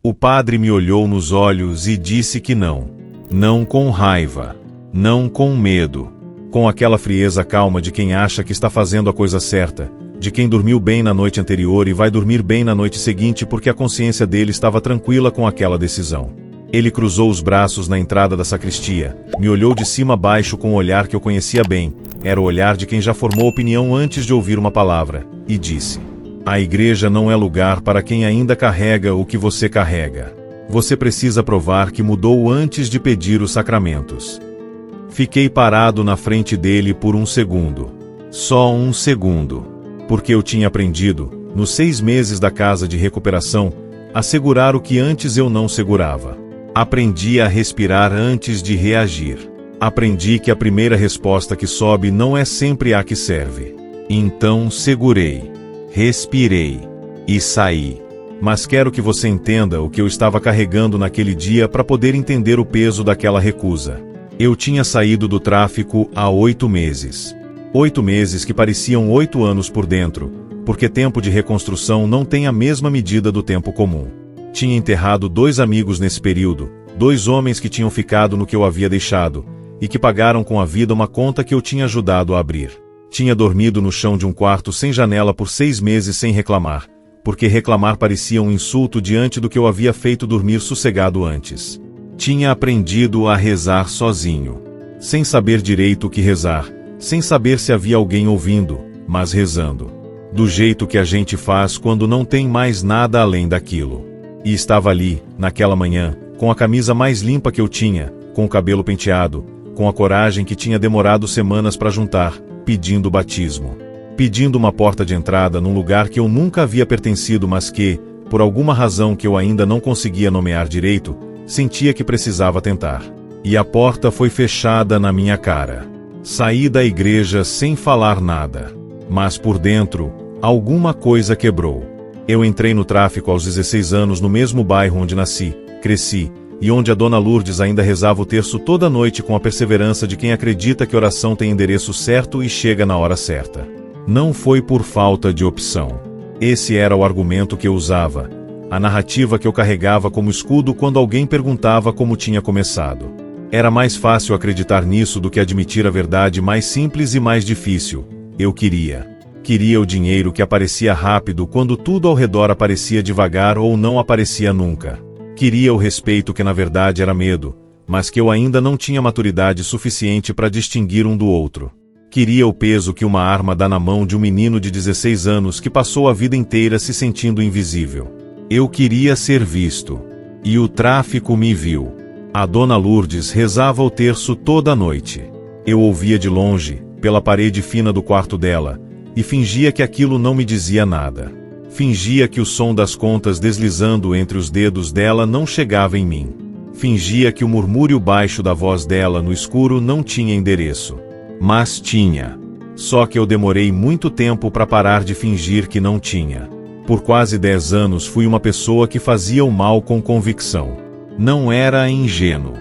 O padre me olhou nos olhos e disse que não. Não com raiva. Não com medo. Com aquela frieza calma de quem acha que está fazendo a coisa certa, de quem dormiu bem na noite anterior e vai dormir bem na noite seguinte porque a consciência dele estava tranquila com aquela decisão. Ele cruzou os braços na entrada da sacristia, me olhou de cima a baixo com um olhar que eu conhecia bem, era o olhar de quem já formou opinião antes de ouvir uma palavra, e disse: a igreja não é lugar para quem ainda carrega o que você carrega. Você precisa provar que mudou antes de pedir os sacramentos. Fiquei parado na frente dele por um segundo. Só um segundo. Porque eu tinha aprendido, nos 6 meses da casa de recuperação, a segurar o que antes eu não segurava. Aprendi a respirar antes de reagir. Aprendi que a primeira resposta que sobe não é sempre a que serve. Então segurei, respirei e saí. Mas quero que você entenda o que eu estava carregando naquele dia para poder entender o peso daquela recusa. Eu tinha saído do tráfico há 8 meses. 8 meses que pareciam 8 anos por dentro, porque tempo de reconstrução não tem a mesma medida do tempo comum. Tinha enterrado 2 amigos nesse período, 2 homens que tinham ficado no que eu havia deixado, e que pagaram com a vida uma conta que eu tinha ajudado a abrir. Tinha dormido no chão de um quarto sem janela por 6 meses sem reclamar, porque reclamar parecia um insulto diante do que eu havia feito dormir sossegado antes. Tinha aprendido a rezar sozinho, sem saber direito o que rezar, sem saber se havia alguém ouvindo, mas rezando. Do jeito que a gente faz quando não tem mais nada além daquilo. E estava ali, naquela manhã, com a camisa mais limpa que eu tinha, com o cabelo penteado, com a coragem que tinha demorado semanas para juntar, pedindo batismo. Pedindo uma porta de entrada num lugar que eu nunca havia pertencido, mas que, por alguma razão que eu ainda não conseguia nomear direito, sentia que precisava tentar. E a porta foi fechada na minha cara. Saí da igreja sem falar nada. Mas por dentro, alguma coisa quebrou. Eu entrei no tráfico aos 16 anos no mesmo bairro onde nasci, cresci, e onde a Dona Lourdes ainda rezava o terço toda noite com a perseverança de quem acredita que oração tem endereço certo e chega na hora certa. Não foi por falta de opção. Esse era o argumento que eu usava, a narrativa que eu carregava como escudo quando alguém perguntava como tinha começado. Era mais fácil acreditar nisso do que admitir a verdade mais simples e mais difícil. Eu queria. Queria o dinheiro que aparecia rápido quando tudo ao redor aparecia devagar ou não aparecia nunca. Queria o respeito que na verdade era medo, mas que eu ainda não tinha maturidade suficiente para distinguir um do outro. Queria o peso que uma arma dá na mão de um menino de 16 anos que passou a vida inteira se sentindo invisível. Eu queria ser visto. E o tráfico me viu. A Dona Lourdes rezava o terço toda noite. Eu ouvia de longe, pela parede fina do quarto dela, e fingia que aquilo não me dizia nada. Fingia que o som das contas deslizando entre os dedos dela não chegava em mim. Fingia que o murmúrio baixo da voz dela no escuro não tinha endereço. Mas tinha. Só que eu demorei muito tempo para parar de fingir que não tinha. Por quase 10 anos fui uma pessoa que fazia o mal com convicção. Não era ingênuo.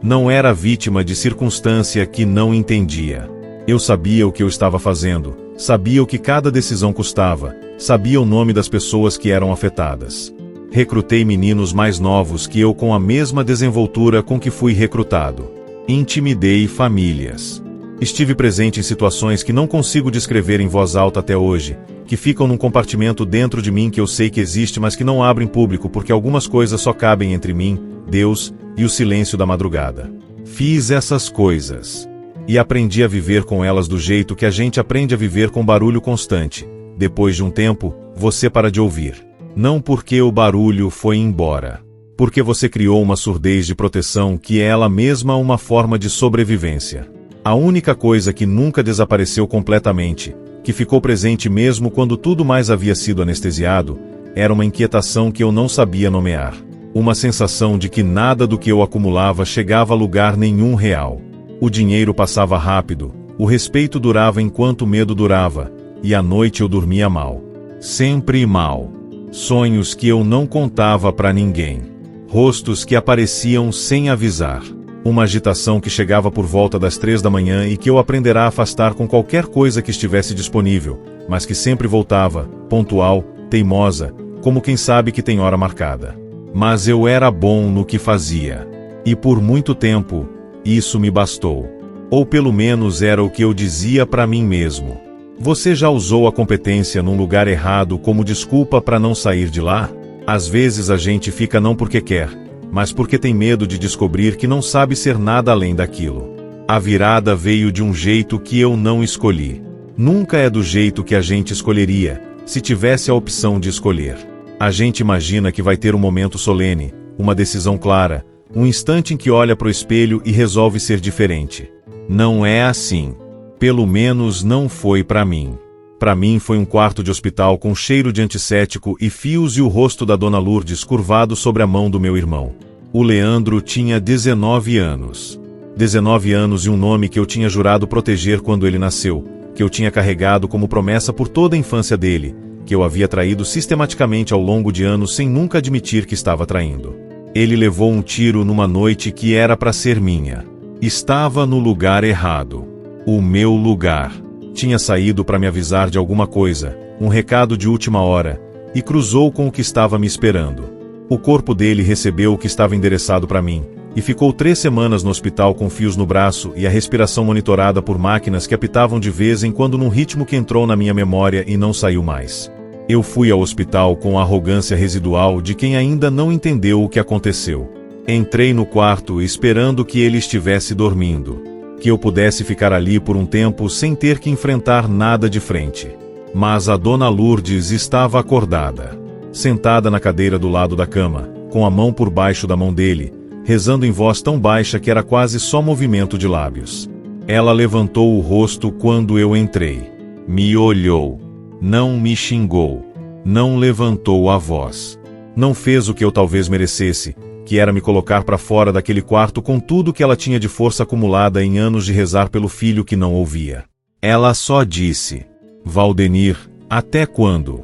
Não era vítima de circunstância que não entendia. Eu sabia o que eu estava fazendo, sabia o que cada decisão custava, sabia o nome das pessoas que eram afetadas. Recrutei meninos mais novos que eu com a mesma desenvoltura com que fui recrutado. Intimidei famílias. Estive presente em situações que não consigo descrever em voz alta até hoje, que ficam num compartimento dentro de mim que eu sei que existe, mas que não abro em público porque algumas coisas só cabem entre mim, Deus, e o silêncio da madrugada. Fiz essas coisas. E aprendi a viver com elas do jeito que a gente aprende a viver com barulho constante. Depois de um tempo, você para de ouvir. Não porque o barulho foi embora. Porque você criou uma surdez de proteção que é ela mesma uma forma de sobrevivência. A única coisa que nunca desapareceu completamente, que ficou presente mesmo quando tudo mais havia sido anestesiado, era uma inquietação que eu não sabia nomear. Uma sensação de que nada do que eu acumulava chegava a lugar nenhum real. O dinheiro passava rápido, o respeito durava enquanto o medo durava, e à noite eu dormia mal. Sempre mal. Sonhos que eu não contava para ninguém. Rostos que apareciam sem avisar. Uma agitação que chegava por volta das 3 da manhã e que eu aprenderá a afastar com qualquer coisa que estivesse disponível, mas que sempre voltava, pontual, teimosa, como quem sabe que tem hora marcada. Mas eu era bom no que fazia. E por muito tempo, isso me bastou. Ou pelo menos era o que eu dizia para mim mesmo. Você já usou a competência num lugar errado como desculpa para não sair de lá? Às vezes a gente fica não porque quer, mas porque tem medo de descobrir que não sabe ser nada além daquilo. A virada veio de um jeito que eu não escolhi. Nunca é do jeito que a gente escolheria, se tivesse a opção de escolher. A gente imagina que vai ter um momento solene, uma decisão clara, um instante em que olha para o espelho e resolve ser diferente. Não é assim. Pelo menos não foi para mim. Para mim foi um quarto de hospital com cheiro de antisséptico e fios e o rosto da Dona Lourdes curvado sobre a mão do meu irmão. O Leandro tinha 19 anos. 19 anos e um nome que eu tinha jurado proteger quando ele nasceu, que eu tinha carregado como promessa por toda a infância dele, que eu havia traído sistematicamente ao longo de anos sem nunca admitir que estava traindo. Ele levou um tiro numa noite que era para ser minha. Estava no lugar errado. O meu lugar. Tinha saído para me avisar de alguma coisa, um recado de última hora, e cruzou com o que estava me esperando. O corpo dele recebeu o que estava endereçado para mim, e ficou 3 semanas no hospital com fios no braço e a respiração monitorada por máquinas que apitavam de vez em quando num ritmo que entrou na minha memória e não saiu mais. Eu fui ao hospital com a arrogância residual de quem ainda não entendeu o que aconteceu. Entrei no quarto esperando que ele estivesse dormindo, que eu pudesse ficar ali por um tempo sem ter que enfrentar nada de frente. Mas a Dona Lourdes estava acordada, sentada na cadeira do lado da cama, com a mão por baixo da mão dele, rezando em voz tão baixa que era quase só movimento de lábios. Ela levantou o rosto quando eu entrei. Me olhou. Não me xingou. Não levantou a voz. Não fez o que eu talvez merecesse, que era me colocar para fora daquele quarto com tudo que ela tinha de força acumulada em anos de rezar pelo filho que não ouvia. Ela só disse: Valdenir, até quando?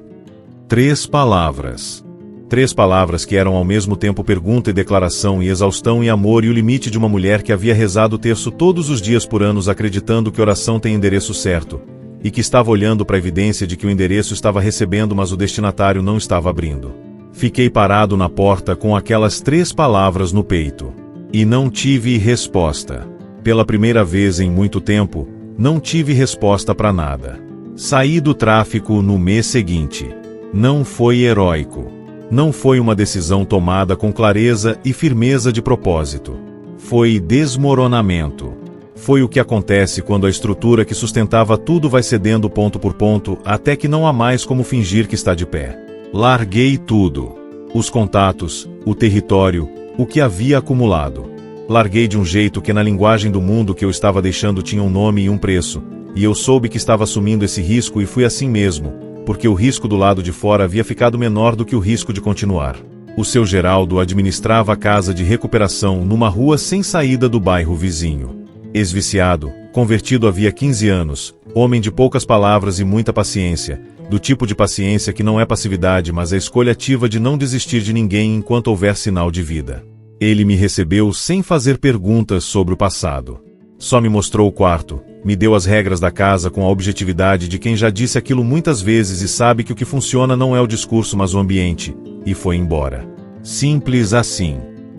3 palavras. 3 palavras que eram ao mesmo tempo pergunta e declaração e exaustão e amor e o limite de uma mulher que havia rezado o terço todos os dias por anos acreditando que oração tem endereço certo, e que estava olhando para a evidência de que o endereço estava recebendo mas o destinatário não estava abrindo. Fiquei parado na porta com aquelas 3 palavras no peito. E não tive resposta. Pela primeira vez em muito tempo, não tive resposta para nada. Saí do tráfico no mês seguinte. Não foi heróico. Não foi uma decisão tomada com clareza e firmeza de propósito. Foi desmoronamento. Foi o que acontece quando a estrutura que sustentava tudo vai cedendo ponto por ponto até que não há mais como fingir que está de pé. Larguei tudo. Os contatos, o território, o que havia acumulado. Larguei de um jeito que na linguagem do mundo que eu estava deixando tinha um nome e um preço, e eu soube que estava assumindo esse risco e fui assim mesmo, porque o risco do lado de fora havia ficado menor do que o risco de continuar. O seu Geraldo administrava a casa de recuperação numa rua sem saída do bairro vizinho. Ex-viciado, convertido havia 15 anos, homem de poucas palavras e muita paciência, do tipo de paciência que não é passividade mas a escolha ativa de não desistir de ninguém enquanto houver sinal de vida. Ele me recebeu sem fazer perguntas sobre o passado. Só me mostrou o quarto, me deu as regras da casa com a objetividade de quem já disse aquilo muitas vezes e sabe que o que funciona não é o discurso mas o ambiente, e foi embora. Simples assim.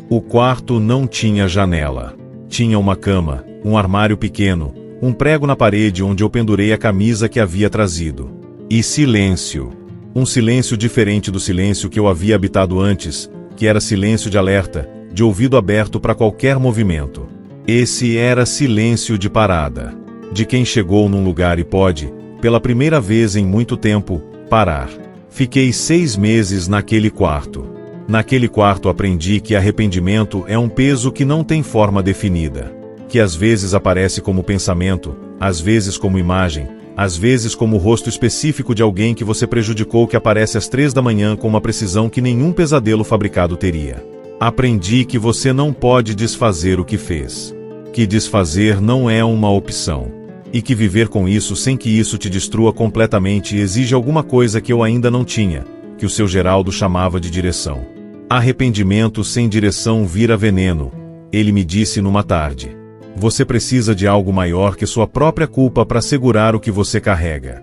O quarto não tinha janela. Tinha uma cama, um armário pequeno, um prego na parede onde eu pendurei a camisa que havia trazido. E silêncio. Um silêncio diferente do silêncio que eu havia habitado antes, que era silêncio de alerta, de ouvido aberto para qualquer movimento. Esse era silêncio de parada. De quem chegou num lugar e pode, pela primeira vez em muito tempo, parar. Fiquei 6 meses naquele quarto. Naquele quarto aprendi que arrependimento é um peso que não tem forma definida. Que às vezes aparece como pensamento, às vezes como imagem, às vezes como o rosto específico de alguém que você prejudicou que aparece às 3 da manhã com uma precisão que nenhum pesadelo fabricado teria. Aprendi que você não pode desfazer o que fez. Que desfazer não é uma opção. E que viver com isso sem que isso te destrua completamente exige alguma coisa que eu ainda não tinha, que o seu Geraldo chamava de direção. Arrependimento sem direção vira veneno, ele me disse numa tarde. Você precisa de algo maior que sua própria culpa para segurar o que você carrega.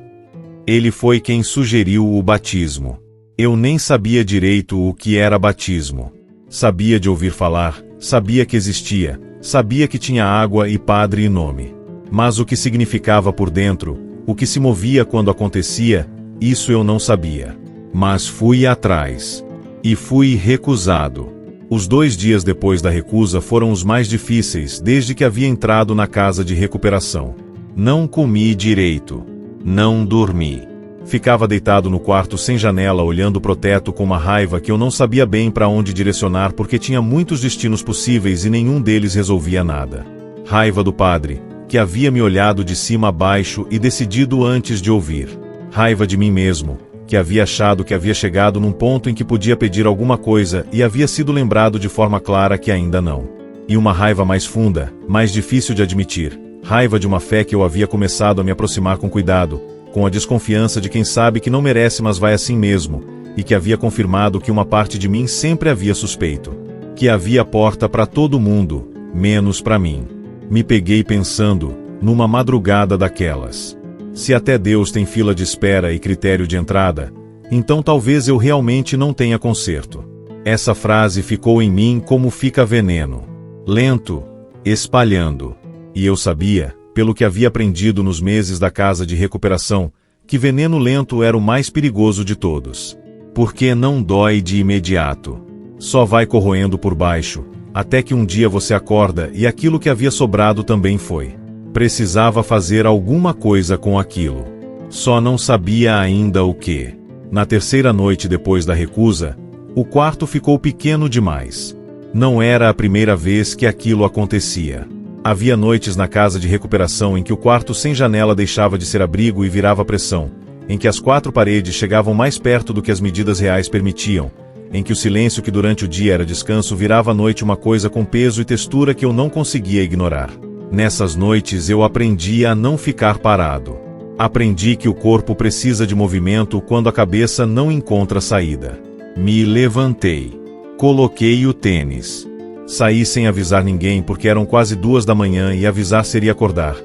Ele foi quem sugeriu o batismo. Eu nem sabia direito o que era batismo. Sabia de ouvir falar, sabia que existia, sabia que tinha água e padre e nome. Mas o que significava por dentro, o que se movia quando acontecia, isso eu não sabia. Mas fui atrás. E fui recusado. Os 2 dias depois da recusa foram os mais difíceis desde que havia entrado na casa de recuperação. Não comi direito. Não dormi. Ficava deitado no quarto sem janela olhando pro teto com uma raiva que eu não sabia bem para onde direcionar porque tinha muitos destinos possíveis e nenhum deles resolvia nada. Raiva do padre, que havia me olhado de cima a baixo e decidido antes de ouvir. Raiva de mim mesmo, que havia achado que havia chegado num ponto em que podia pedir alguma coisa e havia sido lembrado de forma clara que ainda não. E uma raiva mais funda, mais difícil de admitir, raiva de uma fé que eu havia começado a me aproximar com cuidado, com a desconfiança de quem sabe que não merece mas vai assim mesmo, e que havia confirmado que uma parte de mim sempre havia suspeito. Que havia porta para todo mundo, menos para mim. Me peguei pensando, numa madrugada daquelas. Se até Deus tem fila de espera e critério de entrada, então talvez eu realmente não tenha conserto. Essa frase ficou em mim como fica veneno. Lento, espalhando. E eu sabia, pelo que havia aprendido nos meses da casa de recuperação, que veneno lento era o mais perigoso de todos. Porque não dói de imediato. Só vai corroendo por baixo, até que um dia você acorda e aquilo que havia sobrado também foi. Precisava fazer alguma coisa com aquilo. Só não sabia ainda o que. Na 3ª noite depois da recusa, o quarto ficou pequeno demais. Não era a primeira vez que aquilo acontecia. Havia noites na casa de recuperação em que o quarto sem janela deixava de ser abrigo e virava pressão, em que as 4 paredes chegavam mais perto do que as medidas reais permitiam, em que o silêncio que durante o dia era descanso virava à noite uma coisa com peso e textura que eu não conseguia ignorar. Nessas noites eu aprendi a não ficar parado. Aprendi que o corpo precisa de movimento quando a cabeça não encontra saída. Me levantei. Coloquei o tênis. Saí sem avisar ninguém porque eram quase 2 da manhã e avisar seria acordar.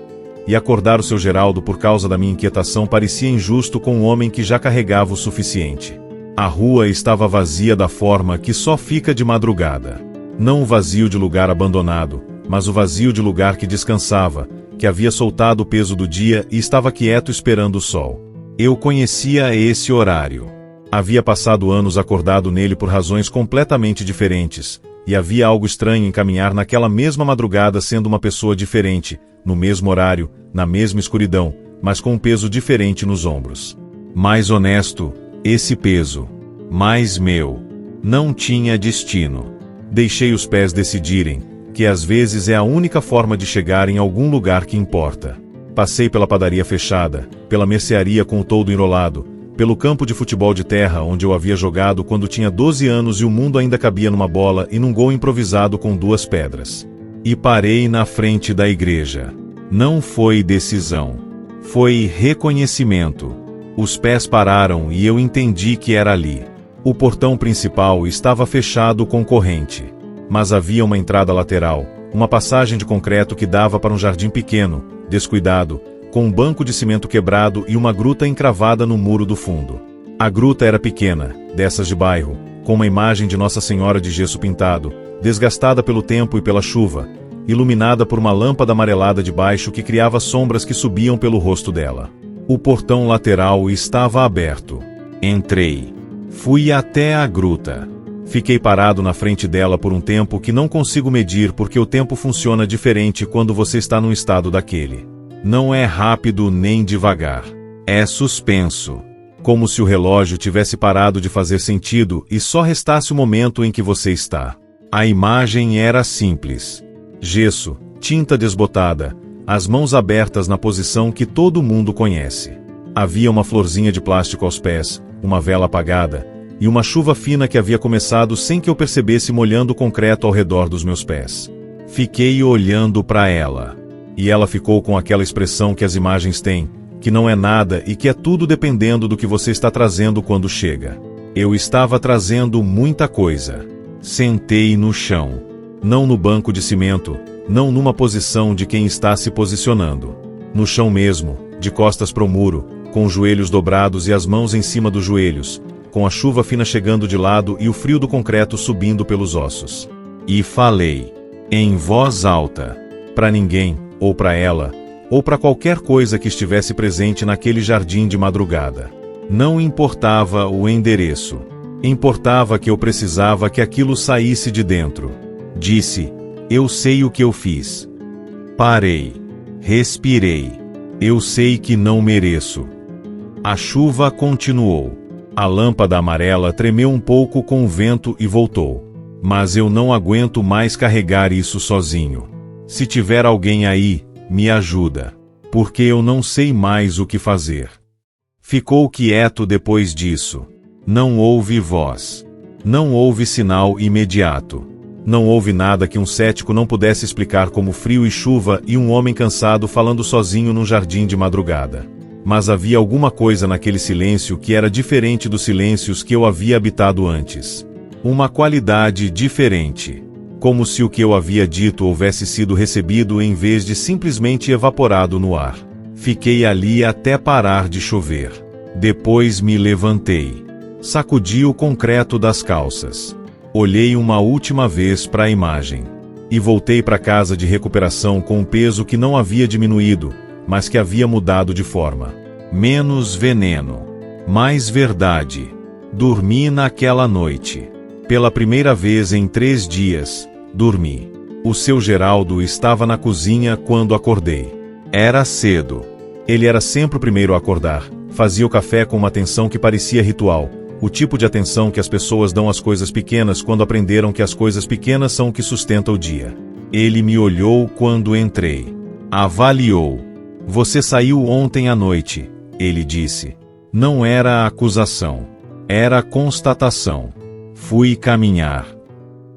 E acordar o seu Geraldo por causa da minha inquietação parecia injusto com um homem que já carregava o suficiente. A rua estava vazia da forma que só fica de madrugada. Não o vazio de lugar abandonado, mas o vazio de lugar que descansava, que havia soltado o peso do dia e estava quieto esperando o sol. Eu conhecia esse horário. Havia passado anos acordado nele por razões completamente diferentes, e havia algo estranho em caminhar naquela mesma madrugada sendo uma pessoa diferente, no mesmo horário, na mesma escuridão, mas com um peso diferente nos ombros. Mais honesto, esse peso. Mais meu. Não tinha destino. Deixei os pés decidirem, que às vezes é a única forma de chegar em algum lugar que importa. Passei pela padaria fechada, pela mercearia com o toldo enrolado, pelo campo de futebol de terra onde eu havia jogado quando tinha 12 anos e o mundo ainda cabia numa bola e num gol improvisado com 2 pedras. E parei na frente da igreja. Não foi decisão. Foi reconhecimento. Os pés pararam e eu entendi que era ali. O portão principal estava fechado com corrente. Mas havia uma entrada lateral, uma passagem de concreto que dava para um jardim pequeno, descuidado, com um banco de cimento quebrado e uma gruta encravada no muro do fundo. A gruta era pequena, dessas de bairro, com uma imagem de Nossa Senhora de gesso pintado, desgastada pelo tempo e pela chuva, iluminada por uma lâmpada amarelada de baixo que criava sombras que subiam pelo rosto dela. O portão lateral estava aberto. Entrei. Fui até a gruta. Fiquei parado na frente dela por um tempo que não consigo medir porque o tempo funciona diferente quando você está num estado daquele. Não é rápido nem devagar. É suspenso. Como se o relógio tivesse parado de fazer sentido e só restasse o momento em que você está. A imagem era simples. Gesso, tinta desbotada, as mãos abertas na posição que todo mundo conhece. Havia uma florzinha de plástico aos pés, uma vela apagada, e uma chuva fina que havia começado sem que eu percebesse molhando o concreto ao redor dos meus pés. Fiquei olhando para ela. E ela ficou com aquela expressão que as imagens têm, que não é nada e que é tudo dependendo do que você está trazendo quando chega. Eu estava trazendo muita coisa. Sentei no chão. Não no banco de cimento, não numa posição de quem está se posicionando. No chão mesmo, de costas para o muro, com os joelhos dobrados e as mãos em cima dos joelhos, com a chuva fina chegando de lado e o frio do concreto subindo pelos ossos. E falei, em voz alta, para ninguém, ou para ela, ou para qualquer coisa que estivesse presente naquele jardim de madrugada. Não importava o endereço. Importava que eu precisava que aquilo saísse de dentro. Disse, eu sei o que eu fiz. Parei. Respirei. Eu sei que não mereço. A chuva continuou. A lâmpada amarela tremeu um pouco com o vento e voltou. Mas eu não aguento mais carregar isso sozinho. Se tiver alguém aí, me ajuda. Porque eu não sei mais o que fazer. Ficou quieto depois disso. Não houve voz. Não houve sinal imediato. Não houve nada que um cético não pudesse explicar como frio e chuva e um homem cansado falando sozinho num jardim de madrugada. Mas havia alguma coisa naquele silêncio que era diferente dos silêncios que eu havia habitado antes. Uma qualidade diferente. Como se o que eu havia dito houvesse sido recebido em vez de simplesmente evaporado no ar. Fiquei ali até parar de chover. Depois me levantei. Sacudi o concreto das calças. Olhei uma última vez para a imagem. E voltei para casa de recuperação com um peso que não havia diminuído, mas que havia mudado de forma. Menos veneno. Mais verdade. Dormi naquela noite. Pela primeira vez em 3 dias, dormi. O seu Geraldo estava na cozinha quando acordei. Era cedo. Ele era sempre o primeiro a acordar. Fazia o café com uma atenção que parecia ritual. O tipo de atenção que as pessoas dão às coisas pequenas quando aprenderam que as coisas pequenas são o que sustenta o dia. Ele me olhou quando entrei. Avaliou. Você saiu ontem à noite, ele disse. Não era acusação. Era constatação. Fui caminhar.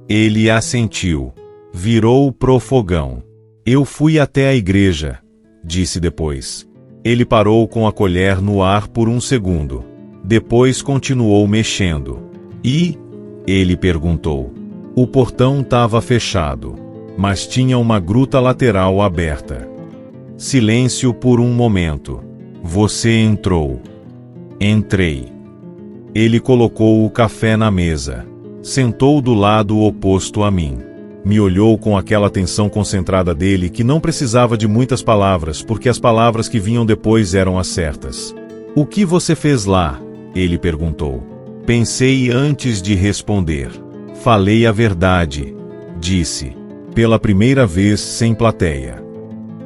Ele assentiu. Virou pro fogão. Eu fui até a igreja, disse depois. Ele parou com a colher no ar por um segundo. Depois continuou mexendo. E? Ele perguntou. O portão estava fechado, mas tinha uma gruta lateral aberta. Silêncio por um momento. Você entrou. Entrei. Ele colocou o café na mesa. Sentou do lado oposto a mim. Me olhou com aquela atenção concentrada dele que não precisava de muitas palavras, porque as palavras que vinham depois eram as certas. O que você fez lá? Ele perguntou. Pensei antes de responder. Falei a verdade, disse. Pela primeira vez sem plateia.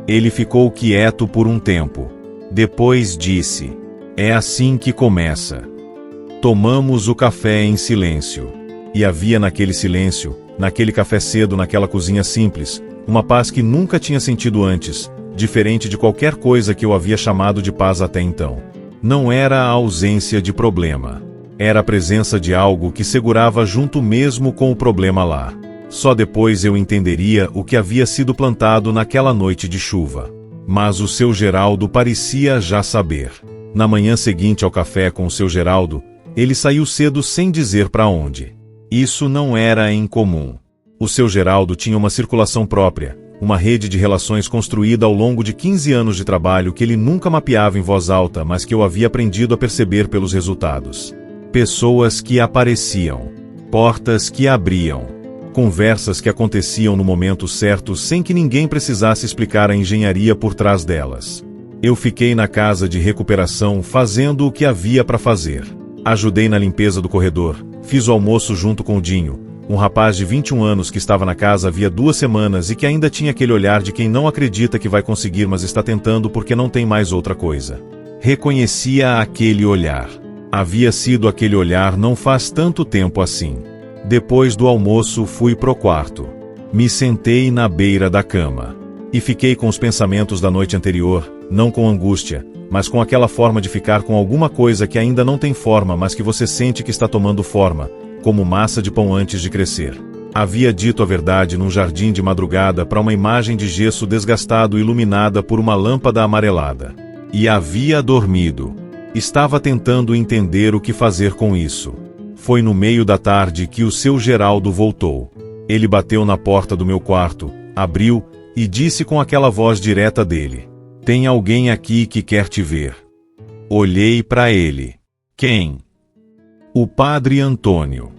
Ele ficou quieto por um tempo. Depois disse. É assim que começa. Tomamos o café em silêncio. E havia naquele silêncio, naquele café cedo naquela cozinha simples, uma paz que nunca tinha sentido antes, diferente de qualquer coisa que eu havia chamado de paz até então. Não era a ausência de problema. Era a presença de algo que segurava junto mesmo com o problema lá. Só depois eu entenderia o que havia sido plantado naquela noite de chuva. Mas o seu Geraldo parecia já saber. Na manhã seguinte ao café com o seu Geraldo, ele saiu cedo sem dizer para onde. Isso não era incomum. O seu Geraldo tinha uma circulação própria, uma rede de relações construída ao longo de 15 anos de trabalho que ele nunca mapeava em voz alta, mas que eu havia aprendido a perceber pelos resultados. Pessoas que apareciam. Portas que abriam. Conversas que aconteciam no momento certo sem que ninguém precisasse explicar a engenharia por trás delas. Eu fiquei na casa de recuperação fazendo o que havia para fazer. Ajudei na limpeza do corredor, fiz o almoço junto com o Dinho, um rapaz de 21 anos que estava na casa havia 2 semanas e que ainda tinha aquele olhar de quem não acredita que vai conseguir, mas está tentando porque não tem mais outra coisa. Reconhecia aquele olhar. Havia sido aquele olhar não faz tanto tempo assim. Depois do almoço fui pro quarto. Me sentei na beira da cama. E fiquei com os pensamentos da noite anterior, não com angústia, mas com aquela forma de ficar com alguma coisa que ainda não tem forma, mas que você sente que está tomando forma, como massa de pão antes de crescer. Havia dito a verdade num jardim de madrugada para uma imagem de gesso desgastado iluminada por uma lâmpada amarelada. E havia dormido. Estava tentando entender o que fazer com isso. Foi no meio da tarde que o seu Geraldo voltou. Ele bateu na porta do meu quarto, abriu e disse com aquela voz direta dele: "Tem alguém aqui que quer te ver." Olhei para ele. "Quem?" O Padre Antônio.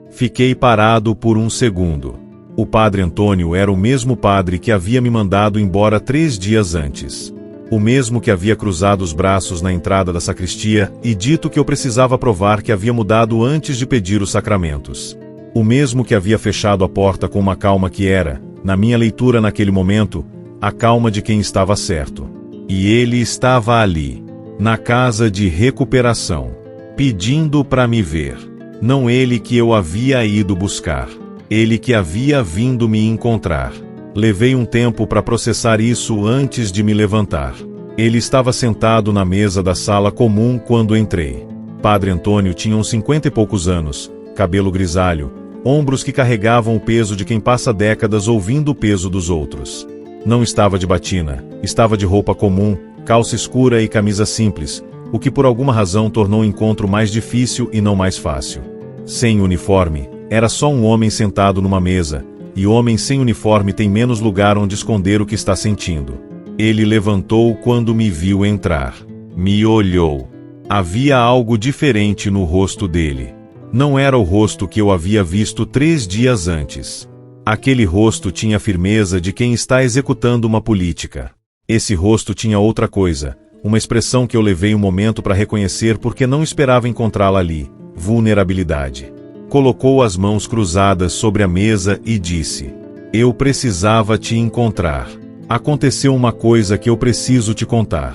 Fiquei parado por um segundo. O Padre Antônio era o mesmo padre que havia me mandado embora 3 dias antes. O mesmo que havia cruzado os braços na entrada da sacristia e dito que eu precisava provar que havia mudado antes de pedir os sacramentos. O mesmo que havia fechado a porta com uma calma que era, na minha leitura naquele momento, a calma de quem estava certo. E ele estava ali, na casa de recuperação, pedindo para me ver. Não ele que eu havia ido buscar. Ele que havia vindo me encontrar. Levei um tempo para processar isso antes de me levantar. Ele estava sentado na mesa da sala comum quando entrei. Padre Antônio tinha uns 50 e poucos anos, cabelo grisalho, ombros que carregavam o peso de quem passa décadas ouvindo o peso dos outros. Não estava de batina, estava de roupa comum, calça escura e camisa simples, o que por alguma razão tornou o encontro mais difícil e não mais fácil. Sem uniforme, era só um homem sentado numa mesa, e homem sem uniforme tem menos lugar onde esconder o que está sentindo. Ele levantou quando me viu entrar. Me olhou. Havia algo diferente no rosto dele. Não era o rosto que eu havia visto 3 dias antes. Aquele rosto tinha a firmeza de quem está executando uma política. Esse rosto tinha outra coisa, uma expressão que eu levei um momento para reconhecer porque não esperava encontrá-la ali: vulnerabilidade. Colocou as mãos cruzadas sobre a mesa e disse: eu precisava te encontrar. Aconteceu uma coisa que eu preciso te contar.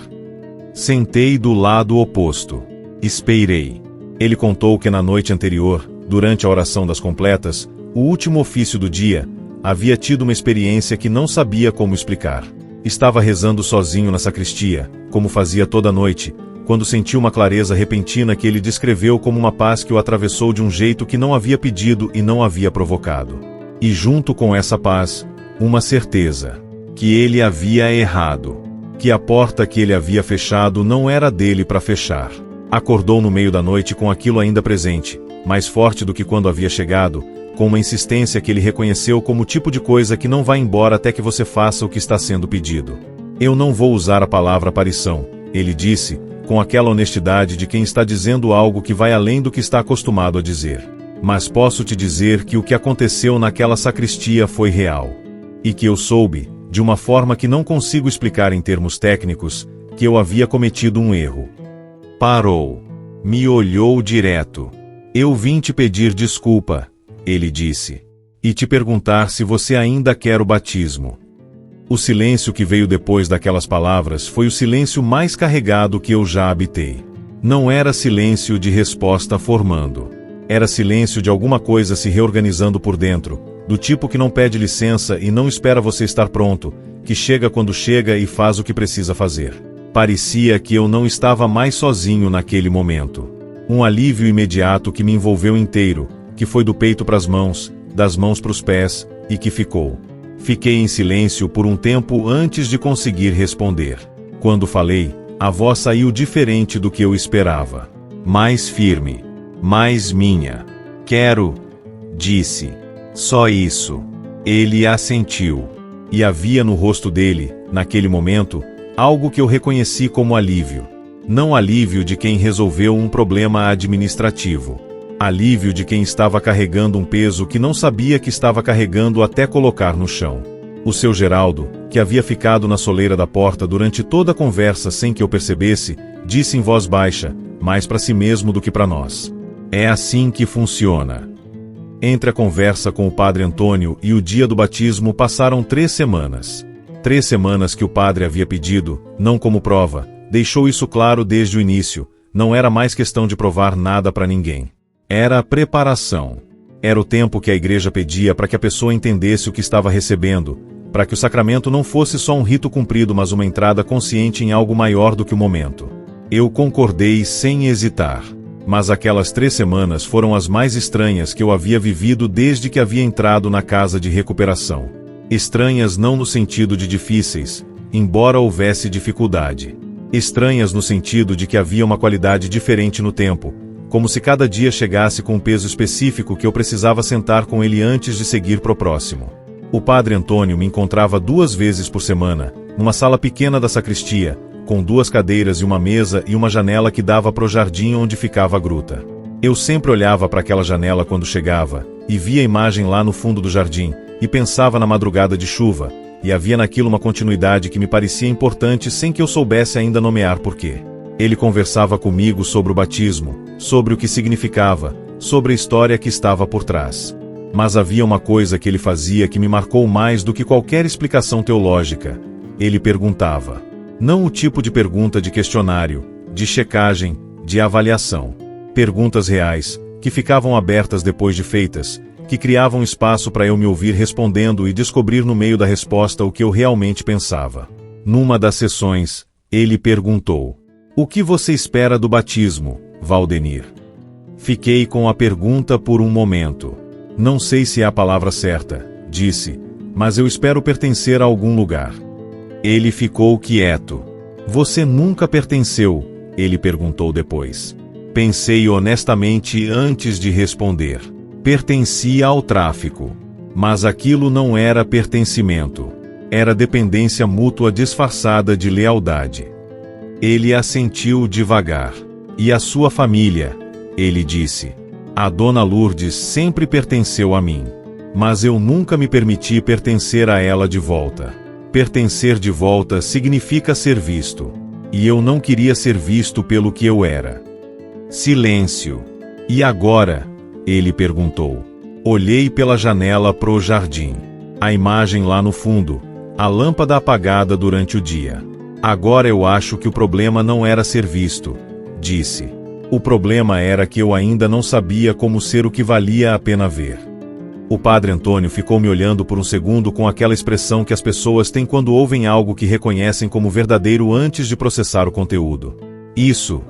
Sentei do lado oposto. Esperei. Ele contou que na noite anterior, durante a oração das completas, o último ofício do dia, havia tido uma experiência que não sabia como explicar. Estava rezando sozinho na sacristia, como fazia toda noite, quando sentiu uma clareza repentina que ele descreveu como uma paz que o atravessou de um jeito que não havia pedido e não havia provocado. E junto com essa paz, uma certeza: que ele havia errado. Que a porta que ele havia fechado não era dele para fechar. Acordou no meio da noite com aquilo ainda presente, mais forte do que quando havia chegado, com uma insistência que ele reconheceu como o tipo de coisa que não vai embora até que você faça o que está sendo pedido. Eu não vou usar a palavra aparição, ele disse, com aquela honestidade de quem está dizendo algo que vai além do que está acostumado a dizer. Mas posso te dizer que o que aconteceu naquela sacristia foi real. E que eu soube, de uma forma que não consigo explicar em termos técnicos, que eu havia cometido um erro. Parou. Me olhou direto. Eu vim te pedir desculpa, ele disse. E te perguntar se você ainda quer o batismo. O silêncio que veio depois daquelas palavras foi o silêncio mais carregado que eu já habitei. Não era silêncio de resposta formando. Era silêncio de alguma coisa se reorganizando por dentro, do tipo que não pede licença e não espera você estar pronto, que chega quando chega e faz o que precisa fazer. Parecia que eu não estava mais sozinho naquele momento. Um alívio imediato que me envolveu inteiro, que foi do peito para as mãos, das mãos para os pés, e que ficou. Fiquei em silêncio por um tempo antes de conseguir responder. Quando falei, a voz saiu diferente do que eu esperava. Mais firme. Mais minha. Quero, disse. Só isso. Ele assentiu. E havia no rosto dele, naquele momento, algo que eu reconheci como alívio. Não alívio de quem resolveu um problema administrativo. Alívio de quem estava carregando um peso que não sabia que estava carregando até colocar no chão. O seu Geraldo, que havia ficado na soleira da porta durante toda a conversa sem que eu percebesse, disse em voz baixa, mais para si mesmo do que para nós: é assim que funciona. Entre a conversa com o Padre Antônio e o dia do batismo passaram 3 semanas. 3 semanas que o padre havia pedido, não como prova, deixou isso claro desde o início, não era mais questão de provar nada para ninguém. Era a preparação. Era o tempo que a igreja pedia para que a pessoa entendesse o que estava recebendo, para que o sacramento não fosse só um rito cumprido, mas uma entrada consciente em algo maior do que o momento. Eu concordei sem hesitar. Mas aquelas 3 semanas foram as mais estranhas que eu havia vivido desde que havia entrado na casa de recuperação. Estranhas não no sentido de difíceis, embora houvesse dificuldade. Estranhas no sentido de que havia uma qualidade diferente no tempo, como se cada dia chegasse com um peso específico que eu precisava sentar com ele antes de seguir pro próximo. O Padre Antônio me encontrava 2 vezes por semana, numa sala pequena da sacristia, com 2 cadeiras e uma mesa e uma janela que dava pro jardim onde ficava a gruta. Eu sempre olhava para aquela janela quando chegava, e via a imagem lá no fundo do jardim, e pensava na madrugada de chuva, e havia naquilo uma continuidade que me parecia importante sem que eu soubesse ainda nomear porquê. Ele conversava comigo sobre o batismo, sobre o que significava, sobre a história que estava por trás. Mas havia uma coisa que ele fazia que me marcou mais do que qualquer explicação teológica. Ele perguntava. Não o tipo de pergunta de questionário, de checagem, de avaliação. Perguntas reais, que ficavam abertas depois de feitas, que criavam espaço para eu me ouvir respondendo e descobrir no meio da resposta o que eu realmente pensava. Numa das sessões, ele perguntou: "O que você espera do batismo, Valdenir?" Fiquei com a pergunta por um momento. "Não sei se é a palavra certa", disse, "mas eu espero pertencer a algum lugar." Ele ficou quieto. "Você nunca pertenceu?" ele perguntou depois. Pensei honestamente antes de responder. Pertencia ao tráfico. Mas aquilo não era pertencimento. Era dependência mútua disfarçada de lealdade. Ele assentiu devagar. "E a sua família?" ele disse. "A Dona Lourdes sempre pertenceu a mim. Mas eu nunca me permiti pertencer a ela de volta. Pertencer de volta significa ser visto. E eu não queria ser visto pelo que eu era." Silêncio. "E agora?" ele perguntou. Olhei pela janela pro jardim. A imagem lá no fundo, a lâmpada apagada durante o dia. "Agora eu acho que o problema não era ser visto", disse. "O problema era que eu ainda não sabia como ser o que valia a pena ver." O padre Antônio ficou me olhando por um segundo com aquela expressão que as pessoas têm quando ouvem algo que reconhecem como verdadeiro antes de processar o conteúdo. "Isso",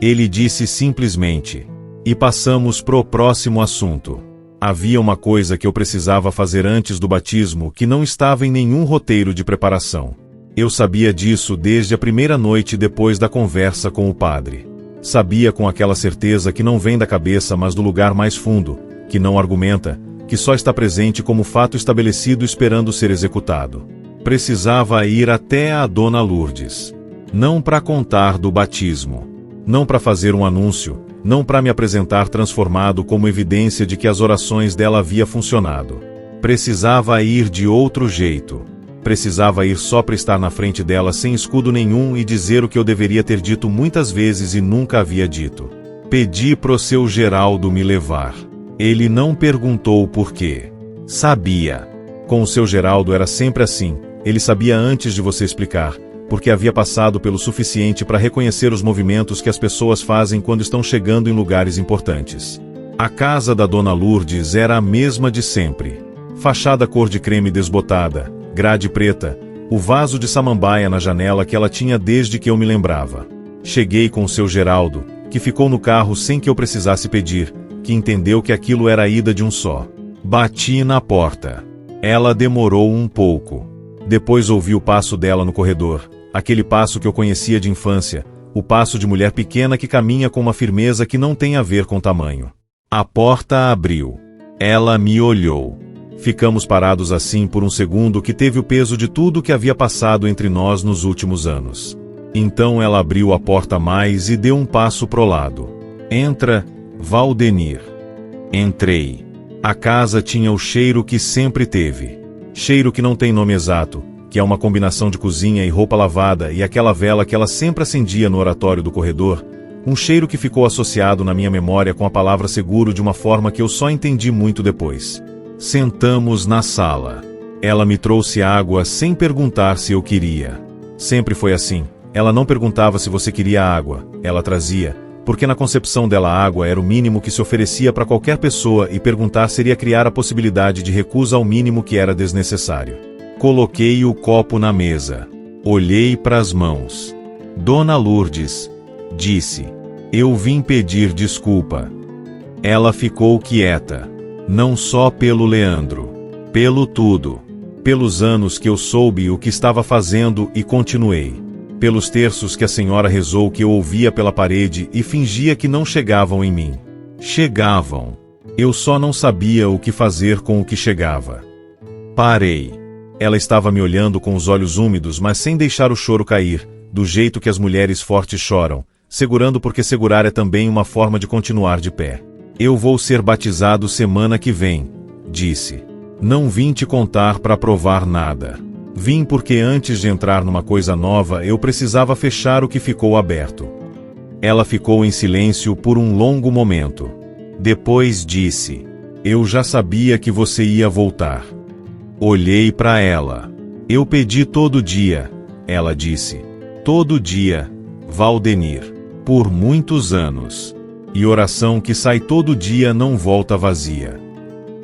ele disse simplesmente. E passamos pro próximo assunto. Havia uma coisa que eu precisava fazer antes do batismo que não estava em nenhum roteiro de preparação. Eu sabia disso desde a primeira noite depois da conversa com o padre. Sabia com aquela certeza que não vem da cabeça mas do lugar mais fundo, que não argumenta, que só está presente como fato estabelecido esperando ser executado. Precisava ir até a Dona Lourdes. Não para contar do batismo. Não para fazer um anúncio, não para me apresentar transformado como evidência de que as orações dela havia funcionado. Precisava ir de outro jeito. Precisava ir só para estar na frente dela sem escudo nenhum e dizer o que eu deveria ter dito muitas vezes e nunca havia dito. Pedi pro seu Geraldo me levar. Ele não perguntou por quê. Sabia. Com o seu Geraldo era sempre assim, ele sabia antes de você explicar, porque havia passado pelo suficiente para reconhecer os movimentos que as pessoas fazem quando estão chegando em lugares importantes. A casa da Dona Lourdes era a mesma de sempre. Fachada cor de creme desbotada, grade preta, o vaso de samambaia na janela que ela tinha desde que eu me lembrava. Cheguei com o seu Geraldo, que ficou no carro sem que eu precisasse pedir, que entendeu que aquilo era a ida de um só. Bati na porta. Ela demorou um pouco. Depois ouvi o passo dela no corredor. Aquele passo que eu conhecia de infância, o passo de mulher pequena que caminha com uma firmeza que não tem a ver com tamanho. A porta abriu. Ela me olhou. Ficamos parados assim por um segundo que teve o peso de tudo que havia passado entre nós nos últimos anos. Então ela abriu a porta mais e deu um passo pro lado. "Entra, Valdenir." Entrei. A casa tinha o cheiro que sempre teve. Cheiro que não tem nome exato, que é uma combinação de cozinha e roupa lavada e aquela vela que ela sempre acendia no oratório do corredor, um cheiro que ficou associado na minha memória com a palavra seguro de uma forma que eu só entendi muito depois. Sentamos na sala. Ela me trouxe água sem perguntar se eu queria. Sempre foi assim, ela não perguntava se você queria água, ela trazia, porque na concepção dela a água era o mínimo que se oferecia para qualquer pessoa e perguntar seria criar a possibilidade de recusa ao mínimo que era desnecessário. Coloquei o copo na mesa. Olhei para as mãos. "Dona Lourdes", disse. "Eu vim pedir desculpa." Ela ficou quieta. Não só pelo Leandro. Pelo tudo. Pelos anos que eu soube o que estava fazendo e continuei. Pelos terços que a senhora rezou que eu ouvia pela parede e fingia que não chegavam em mim. Chegavam. Eu só não sabia o que fazer com o que chegava. Parei. Ela estava me olhando com os olhos úmidos, mas sem deixar o choro cair, do jeito que as mulheres fortes choram, segurando porque segurar é também uma forma de continuar de pé. Eu vou ser batizado semana que vem, disse. Não vim te contar para provar nada. Vim porque antes de entrar numa coisa nova eu precisava fechar o que ficou aberto. Ela ficou em silêncio por um longo momento. Depois disse: eu já sabia que você ia voltar. Olhei para ela. Eu pedi todo dia, ela disse. Todo dia, Valdenir. Por muitos anos. E oração que sai todo dia não volta vazia.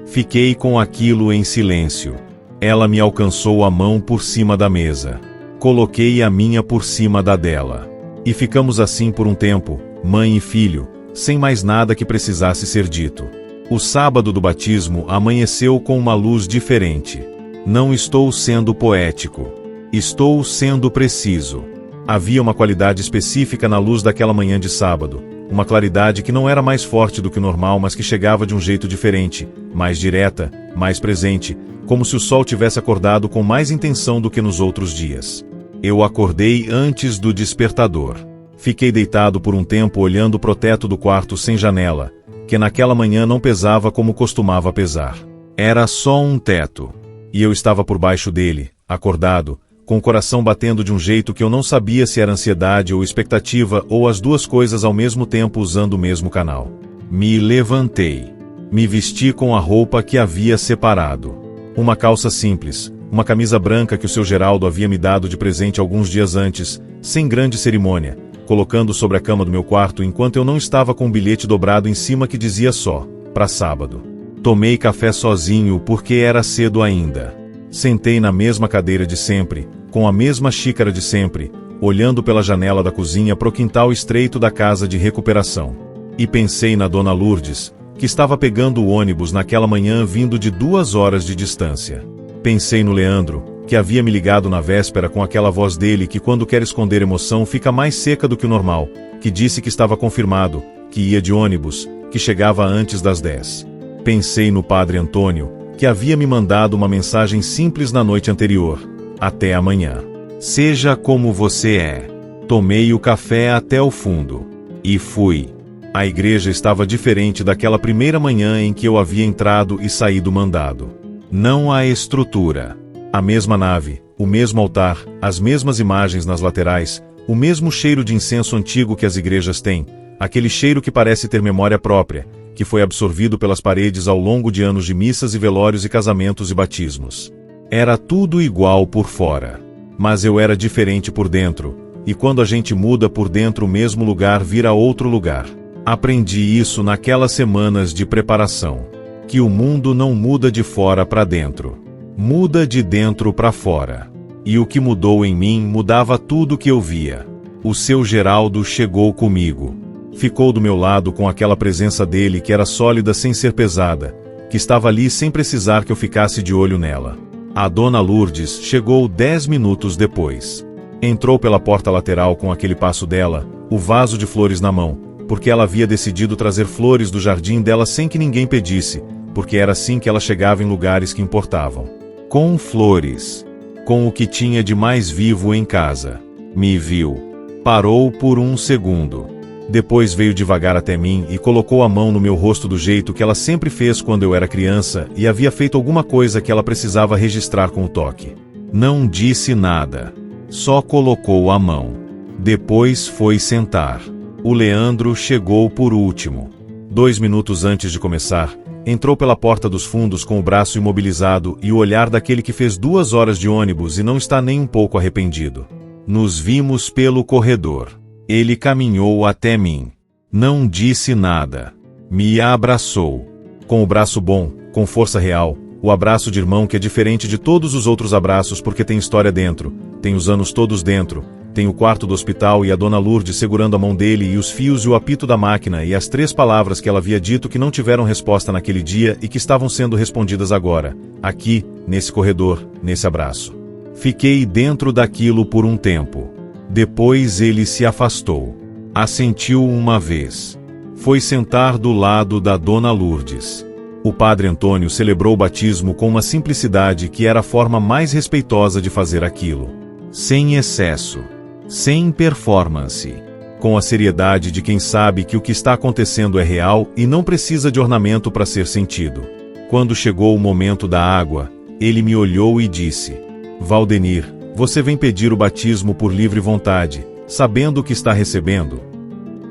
Fiquei com aquilo em silêncio. Ela me alcançou a mão por cima da mesa. Coloquei a minha por cima da dela. E ficamos assim por um tempo, mãe e filho, sem mais nada que precisasse ser dito. O sábado do batismo amanheceu com uma luz diferente. Não estou sendo poético. Estou sendo preciso. Havia uma qualidade específica na luz daquela manhã de sábado. Uma claridade que não era mais forte do que o normal, mas que chegava de um jeito diferente, mais direta, mais presente, como se o sol tivesse acordado com mais intenção do que nos outros dias. Eu acordei antes do despertador. Fiquei deitado por um tempo olhando pro teto do quarto sem janela, que naquela manhã não pesava como costumava pesar. Era só um teto. E eu estava por baixo dele, acordado, com o coração batendo de um jeito que eu não sabia se era ansiedade ou expectativa ou as duas coisas ao mesmo tempo usando o mesmo canal. Me levantei. Me vesti com a roupa que havia separado. Uma calça simples, uma camisa branca que o seu Geraldo havia me dado de presente alguns dias antes, sem grande cerimônia, colocando sobre a cama do meu quarto enquanto eu não estava com um bilhete dobrado em cima que dizia só, para sábado. Tomei café sozinho porque era cedo ainda. Sentei na mesma cadeira de sempre, com a mesma xícara de sempre, olhando pela janela da cozinha pro quintal estreito da casa de recuperação. E pensei na Dona Lourdes, que estava pegando o ônibus naquela manhã vindo de 2 horas de distância. Pensei no Leandro, que havia me ligado na véspera com aquela voz dele que quando quer esconder emoção fica mais seca do que o normal, que disse que estava confirmado, que ia de ônibus, que chegava antes das 10. Pensei no Padre Antônio, que havia me mandado uma mensagem simples na noite anterior. Até amanhã. Seja como você é. Tomei o café até o fundo. E fui. A igreja estava diferente daquela primeira manhã em que eu havia entrado e saído mandado. Não há estrutura. A mesma nave, o mesmo altar, as mesmas imagens nas laterais, o mesmo cheiro de incenso antigo que as igrejas têm, aquele cheiro que parece ter memória própria, que foi absorvido pelas paredes ao longo de anos de missas e velórios e casamentos e batismos. Era tudo igual por fora. Mas eu era diferente por dentro, e quando a gente muda por dentro o mesmo lugar vira outro lugar. Aprendi isso naquelas semanas de preparação. Que o mundo não muda de fora para dentro. Muda de dentro para fora. E o que mudou em mim mudava tudo que eu via. O seu Geraldo chegou comigo. Ficou do meu lado com aquela presença dele que era sólida sem ser pesada, que estava ali sem precisar que eu ficasse de olho nela. A Dona Lourdes chegou 10 minutos depois. Entrou pela porta lateral com aquele passo dela, o vaso de flores na mão, porque ela havia decidido trazer flores do jardim dela sem que ninguém pedisse, porque era assim que ela chegava em lugares que importavam. Com flores. Com o que tinha de mais vivo em casa. Me viu. Parou por um segundo. Depois veio devagar até mim e colocou a mão no meu rosto do jeito que ela sempre fez quando eu era criança e havia feito alguma coisa que ela precisava registrar com o toque. Não disse nada. Só colocou a mão. Depois foi sentar. O Leandro chegou por último. 2 minutos antes de começar, entrou pela porta dos fundos com o braço imobilizado e o olhar daquele que fez 2 horas de ônibus e não está nem um pouco arrependido. Nos vimos pelo corredor. Ele caminhou até mim. Não disse nada. Me abraçou. Com o braço bom, com força real, o abraço de irmão que é diferente de todos os outros abraços porque tem história dentro, tem os anos todos dentro, tem o quarto do hospital e a Dona Lourdes segurando a mão dele e os fios e o apito da máquina e as 3 palavras que ela havia dito que não tiveram resposta naquele dia e que estavam sendo respondidas agora, aqui, nesse corredor, nesse abraço. Fiquei dentro daquilo por um tempo. Depois ele se afastou. Assentiu uma vez. Foi sentar do lado da Dona Lourdes. O Padre Antônio celebrou o batismo com uma simplicidade que era a forma mais respeitosa de fazer aquilo. Sem excesso. Sem performance. com a seriedade de quem sabe que o que está acontecendo é real e não precisa de ornamento para ser sentido. Quando chegou o momento da água, ele me olhou e disse: Valdenir, você vem pedir o batismo por livre vontade, sabendo o que está recebendo?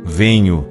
Venho,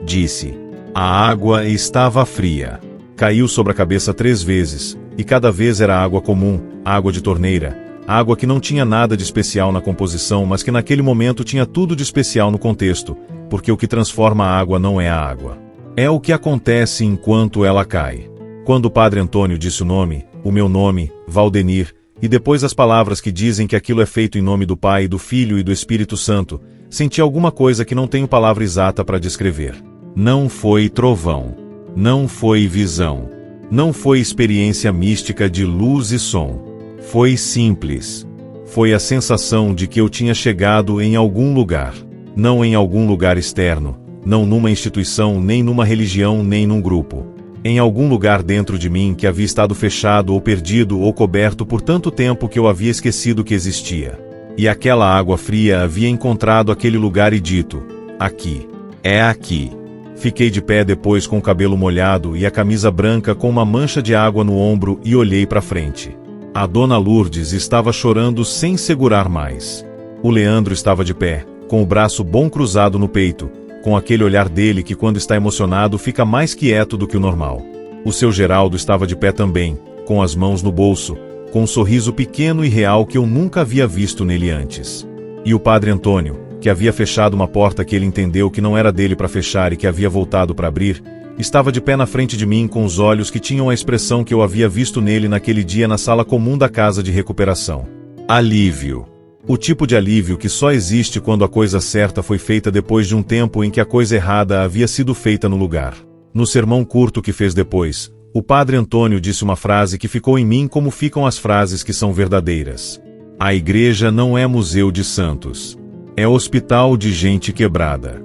disse. A água estava fria. Caiu sobre a cabeça 3 vezes, e cada vez era água comum, água de torneira, água que não tinha nada de especial na composição, mas que naquele momento tinha tudo de especial no contexto, porque o que transforma a água não é a água. É o que acontece enquanto ela cai. Quando o padre Antônio disse o meu nome, Valdenir, e depois as palavras que dizem que aquilo é feito em nome do Pai, do Filho e do Espírito Santo, senti alguma coisa que não tenho palavra exata para descrever. Não foi trovão. Não foi visão. Não foi experiência mística de luz e som. Foi simples. Foi a sensação de que eu tinha chegado em algum lugar. Não em algum lugar externo, não numa instituição, nem numa religião, nem num grupo. Em algum lugar dentro de mim que havia estado fechado ou perdido ou coberto por tanto tempo que eu havia esquecido que existia. E aquela água fria havia encontrado aquele lugar e dito: aqui. É aqui. Fiquei de pé depois com o cabelo molhado e a camisa branca com uma mancha de água no ombro e olhei para frente. A dona Lourdes estava chorando sem segurar mais. O Leandro estava de pé, com o braço bom cruzado no peito, com aquele olhar dele que quando está emocionado fica mais quieto do que o normal. O seu Geraldo estava de pé também, com as mãos no bolso, com um sorriso pequeno e real que eu nunca havia visto nele antes. E o padre Antônio, que havia fechado uma porta que ele entendeu que não era dele para fechar e que havia voltado para abrir, estava de pé na frente de mim com os olhos que tinham a expressão que eu havia visto nele naquele dia na sala comum da casa de recuperação. Alívio. O tipo de alívio que só existe quando a coisa certa foi feita depois de um tempo em que a coisa errada havia sido feita no lugar. No sermão curto que fez depois, o padre Antônio disse uma frase que ficou em mim como ficam as frases que são verdadeiras. A igreja não é museu de santos. É hospital de gente quebrada.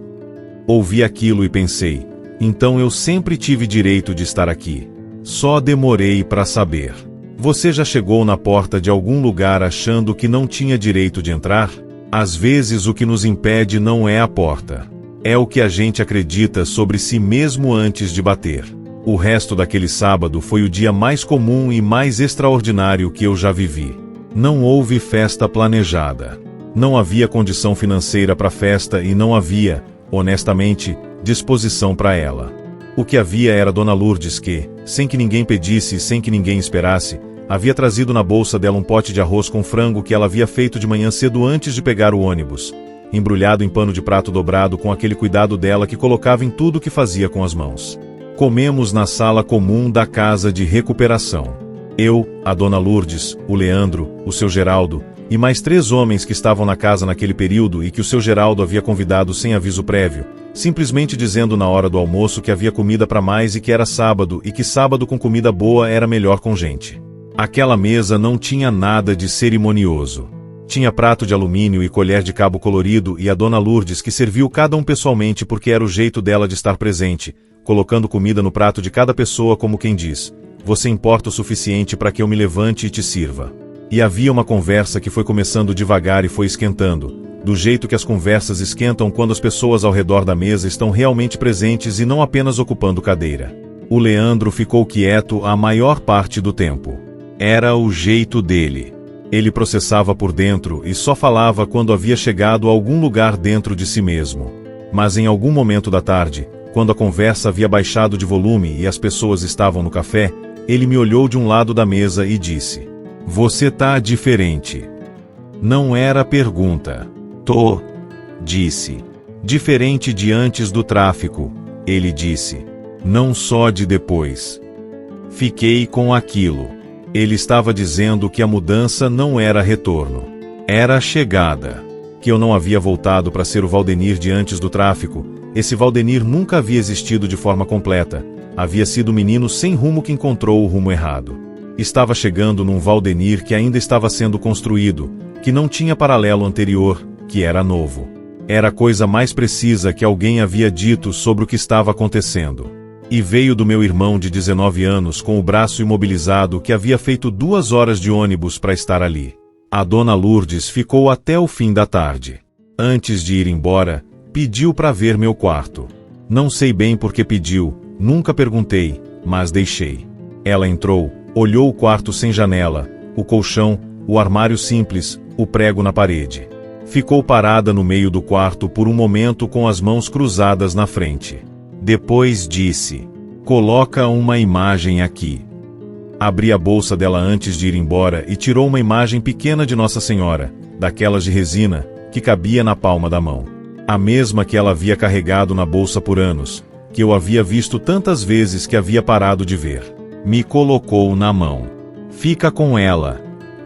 Ouvi aquilo e pensei, então eu sempre tive direito de estar aqui. Só demorei para saber. Você já chegou na porta de algum lugar achando que não tinha direito de entrar? Às vezes o que nos impede não é a porta. É o que a gente acredita sobre si mesmo antes de bater. O resto daquele sábado foi o dia mais comum e mais extraordinário que eu já vivi. Não houve festa planejada. Não havia condição financeira para a festa e não havia, honestamente, disposição para ela. O que havia era Dona Lourdes que, sem que ninguém pedisse e sem que ninguém esperasse, havia trazido na bolsa dela um pote de arroz com frango que ela havia feito de manhã cedo antes de pegar o ônibus, embrulhado em pano de prato dobrado com aquele cuidado dela que colocava em tudo que fazia com as mãos. Comemos na sala comum da casa de recuperação. Eu, a Dona Lourdes, o Leandro, o seu Geraldo, e mais 3 homens que estavam na casa naquele período e que o seu Geraldo havia convidado sem aviso prévio, simplesmente dizendo na hora do almoço que havia comida para mais e que era sábado e que sábado com comida boa era melhor com gente. Aquela mesa não tinha nada de cerimonioso. Tinha prato de alumínio e colher de cabo colorido e a Dona Lourdes que serviu cada um pessoalmente porque era o jeito dela de estar presente, colocando comida no prato de cada pessoa como quem diz: você importa o suficiente para que eu me levante e te sirva. E havia uma conversa que foi começando devagar e foi esquentando, do jeito que as conversas esquentam quando as pessoas ao redor da mesa estão realmente presentes e não apenas ocupando cadeira. O Leandro ficou quieto a maior parte do tempo. Era o jeito dele. Ele processava por dentro e só falava quando havia chegado a algum lugar dentro de si mesmo. Mas em algum momento da tarde, quando a conversa havia baixado de volume e as pessoas estavam no café, ele me olhou de um lado da mesa e disse: você tá diferente. Não era pergunta. Tô, disse. Diferente de antes do tráfico, ele disse. Não só de depois. Fiquei com aquilo. Ele estava dizendo que a mudança não era retorno. Era chegada. Que eu não havia voltado para ser o Valdenir de antes do tráfico. Esse Valdenir nunca havia existido de forma completa. Havia sido o menino sem rumo que encontrou o rumo errado. Estava chegando num Valdenir que ainda estava sendo construído, que não tinha paralelo anterior, que era novo. Era a coisa mais precisa que alguém havia dito sobre o que estava acontecendo. E veio do meu irmão de 19 anos com o braço imobilizado que havia feito 2 horas de ônibus para estar ali. A Dona Lourdes ficou até o fim da tarde. Antes de ir embora, Pediu para ver meu quarto. Não sei bem por que pediu, nunca perguntei, mas deixei. Ela entrou, olhou o quarto sem janela, o colchão, o armário simples, o prego na parede. Ficou parada no meio do quarto por um momento com as mãos cruzadas na frente. Depois disse: "Coloca uma imagem aqui." Abri a bolsa dela antes de ir embora e tirou uma imagem pequena de Nossa Senhora, daquelas de resina, que cabia na palma da mão. A mesma que ela havia carregado na bolsa por anos, que eu havia visto tantas vezes que havia parado de ver. Me colocou na mão. "Fica com ela",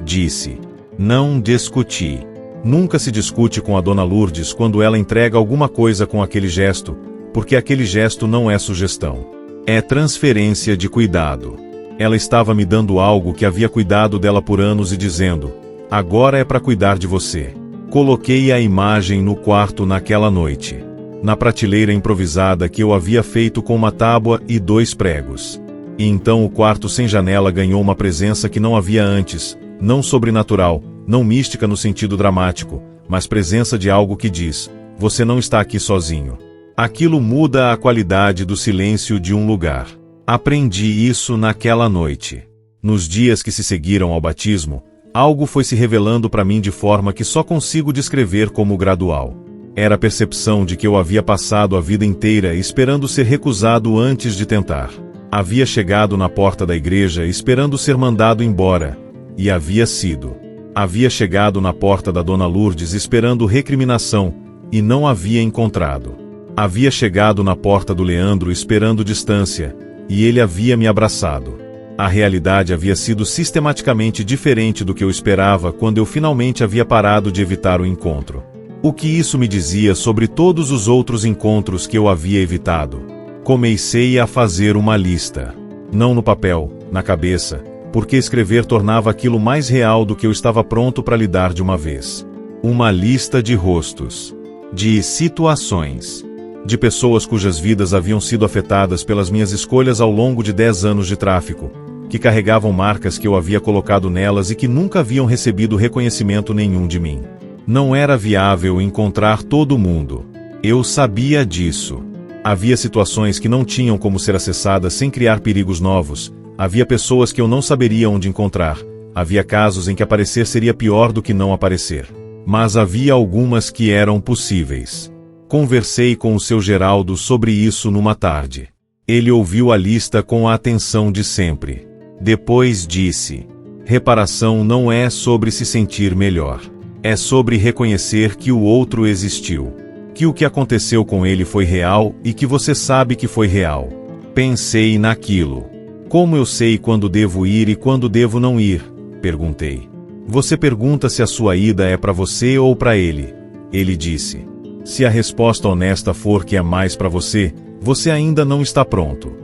disse. Não discuti. Nunca se discute com a Dona Lourdes quando ela entrega alguma coisa com aquele gesto, porque aquele gesto não é sugestão. É transferência de cuidado. Ela estava me dando algo que havia cuidado dela por anos e dizendo: "Agora é para cuidar de você." Coloquei a imagem no quarto naquela noite, na prateleira improvisada que eu havia feito com uma tábua e 2 pregos. E então o quarto sem janela ganhou uma presença que não havia antes, não sobrenatural, não mística no sentido dramático, mas presença de algo que diz: "Você não está aqui sozinho." Aquilo muda a qualidade do silêncio de um lugar. Aprendi isso naquela noite. Nos dias que se seguiram ao batismo, algo foi se revelando para mim de forma que só consigo descrever como gradual. Era a percepção de que eu havia passado a vida inteira esperando ser recusado antes de tentar. Havia chegado na porta da igreja esperando ser mandado embora, e havia sido. Havia chegado na porta da Dona Lourdes esperando recriminação, e não havia encontrado. Havia chegado na porta do Leandro esperando distância, e ele havia me abraçado. A realidade havia sido sistematicamente diferente do que eu esperava quando eu finalmente havia parado de evitar o encontro. O que isso me dizia sobre todos os outros encontros que eu havia evitado? Comecei a fazer uma lista. Não no papel, na cabeça, porque escrever tornava aquilo mais real do que eu estava pronto para lidar de uma vez. Uma lista de rostos, de situações, de pessoas cujas vidas haviam sido afetadas pelas minhas escolhas ao longo de 10 anos de tráfico, que carregavam marcas que eu havia colocado nelas e que nunca haviam recebido reconhecimento nenhum de mim. Não era viável encontrar todo mundo. Eu sabia disso. Havia situações que não tinham como ser acessadas sem criar perigos novos. Havia pessoas que eu não saberia onde encontrar. Havia casos em que aparecer seria pior do que não aparecer. Mas havia algumas que eram possíveis. Conversei com o seu Geraldo sobre isso numa tarde. Ele ouviu a lista com a atenção de sempre. Depois disse: "Reparação não é sobre se sentir melhor. É sobre reconhecer que o outro existiu. Que o que aconteceu com ele foi real e que você sabe que foi real." Pensei naquilo. "Como eu sei quando devo ir e quando devo não ir?" perguntei. "Você pergunta se a sua ida é para você ou para ele." Ele disse: "Se a resposta honesta for que é mais para você, você ainda não está pronto."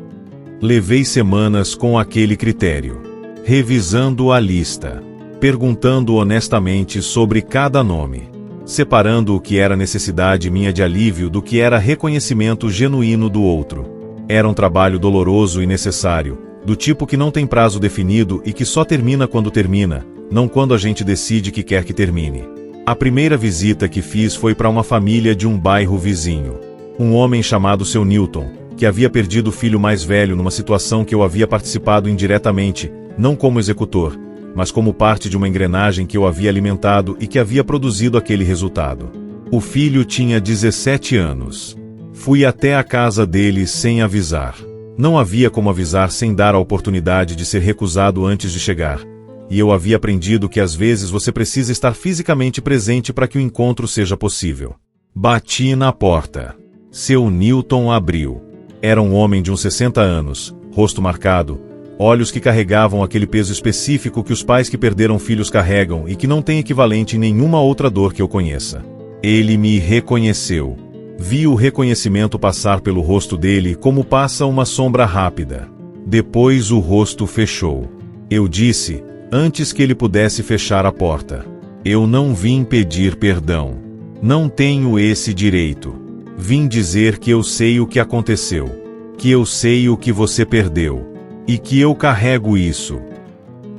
Levei semanas com aquele critério, revisando a lista, perguntando honestamente sobre cada nome, separando o que era necessidade minha de alívio do que era reconhecimento genuíno do outro. Era um trabalho doloroso e necessário, do tipo que não tem prazo definido e que só termina quando termina, não quando a gente decide que quer que termine. A primeira visita que fiz foi para uma família de um bairro vizinho. Um homem chamado Seu Newton, que havia perdido o filho mais velho numa situação que eu havia participado indiretamente, não como executor, mas como parte de uma engrenagem que eu havia alimentado e que havia produzido aquele resultado. O filho tinha 17 anos. Fui até a casa dele sem avisar. Não havia como avisar sem dar a oportunidade de ser recusado antes de chegar. E eu havia aprendido que às vezes você precisa estar fisicamente presente para que o encontro seja possível. Bati na porta. Seu Newton abriu. Era um homem de uns 60 anos, rosto marcado, olhos que carregavam aquele peso específico que os pais que perderam filhos carregam e que não tem equivalente em nenhuma outra dor que eu conheça. Ele me reconheceu. Vi o reconhecimento passar pelo rosto dele como passa uma sombra rápida. Depois o rosto fechou. Eu disse, antes que ele pudesse fechar a porta: "Eu não vim pedir perdão. Não tenho esse direito. Vim dizer que eu sei o que aconteceu, que eu sei o que você perdeu, e que eu carrego isso."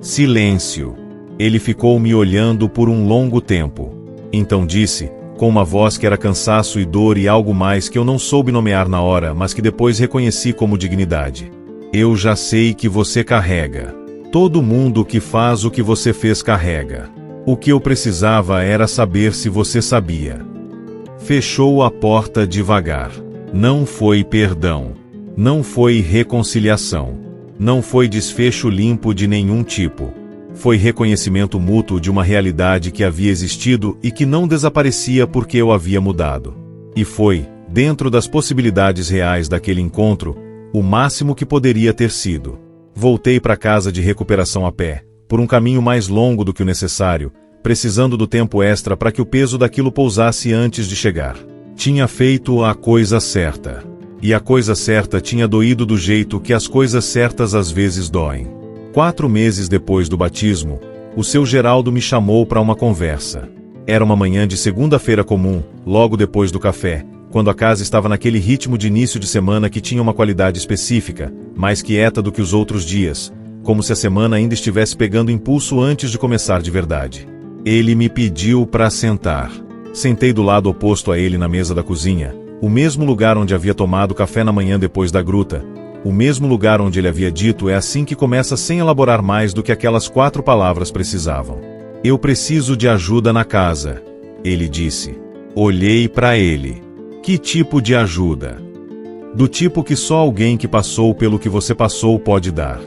Silêncio. Ele ficou me olhando por um longo tempo. Então disse, com uma voz que era cansaço e dor e algo mais que eu não soube nomear na hora, mas que depois reconheci como dignidade. Eu já sei que você carrega. Todo mundo que faz o que você fez carrega. O que eu precisava era saber se você sabia. Fechou a porta devagar. Não foi perdão. Não foi reconciliação. Não foi desfecho limpo de nenhum tipo. Foi reconhecimento mútuo de uma realidade que havia existido e que não desaparecia porque eu havia mudado. E foi, dentro das possibilidades reais daquele encontro, o máximo que poderia ter sido. Voltei para casa de recuperação a pé, por um caminho mais longo do que o necessário, precisando do tempo extra para que o peso daquilo pousasse antes de chegar. Tinha feito a coisa certa. E a coisa certa tinha doído do jeito que as coisas certas às vezes doem. 4 meses depois do batismo, o seu Geraldo me chamou para uma conversa. Era uma manhã de segunda-feira comum, logo depois do café, quando a casa estava naquele ritmo de início de semana que tinha uma qualidade específica, mais quieta do que os outros dias, como se a semana ainda estivesse pegando impulso antes de começar de verdade. Ele me pediu para sentar. Sentei do lado oposto a ele na mesa da cozinha, o mesmo lugar onde havia tomado café na manhã depois da gruta, o mesmo lugar onde ele havia dito: é assim que começa, sem elaborar mais do que aquelas 4 palavras precisavam. Eu preciso de ajuda na casa, ele disse. Olhei para ele. Que tipo de ajuda? Do tipo que só alguém que passou pelo que você passou pode dar.